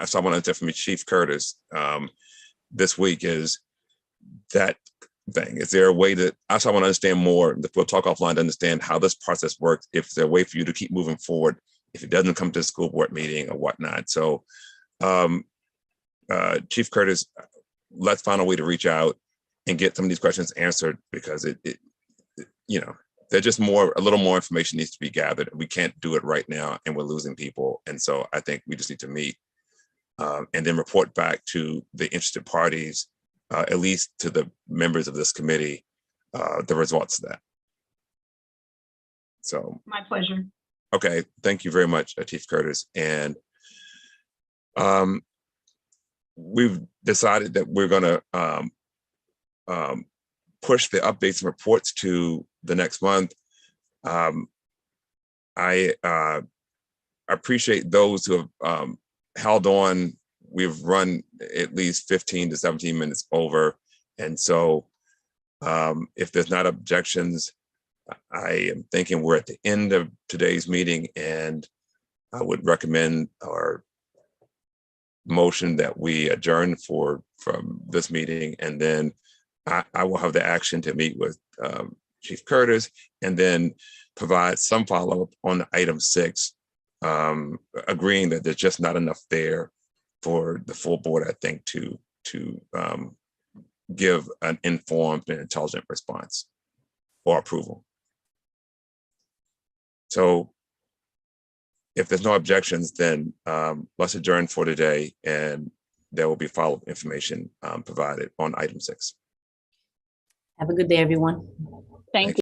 Speaker 1: someone from Chief Curtis this week is that thing. Is there a way that I want to understand more? We'll talk offline to understand how this process works. If there's a way for you to keep moving forward, if it doesn't come to the school board meeting or whatnot. So Chief Curtis, let's find a way to reach out and get some of these questions answered, because there's just a little more information needs to be gathered. We can't do it right now, and we're losing people. And so I think we just need to meet and then report back to the interested parties, at least to the members of this committee, the results of that. So
Speaker 3: my pleasure.
Speaker 1: Okay, thank you very much, Chief Curtis. And we've decided that we're going to push the updates and reports to the next month. I appreciate those who have held on. We've run at least 15 to 17 minutes over. And so if there's not objections, I am thinking we're at the end of today's meeting, and I would recommend our motion that we adjourn from this meeting, and then I will have the action to meet with Chief Curtis and then provide some follow-up on item 6, agreeing that there's just not enough there for the full board, I think, to give an informed and intelligent response or approval. So if there's no objections, then let's adjourn for today, and there will be follow-up information provided on item 6.
Speaker 2: Have a good day, everyone.
Speaker 9: Thank you.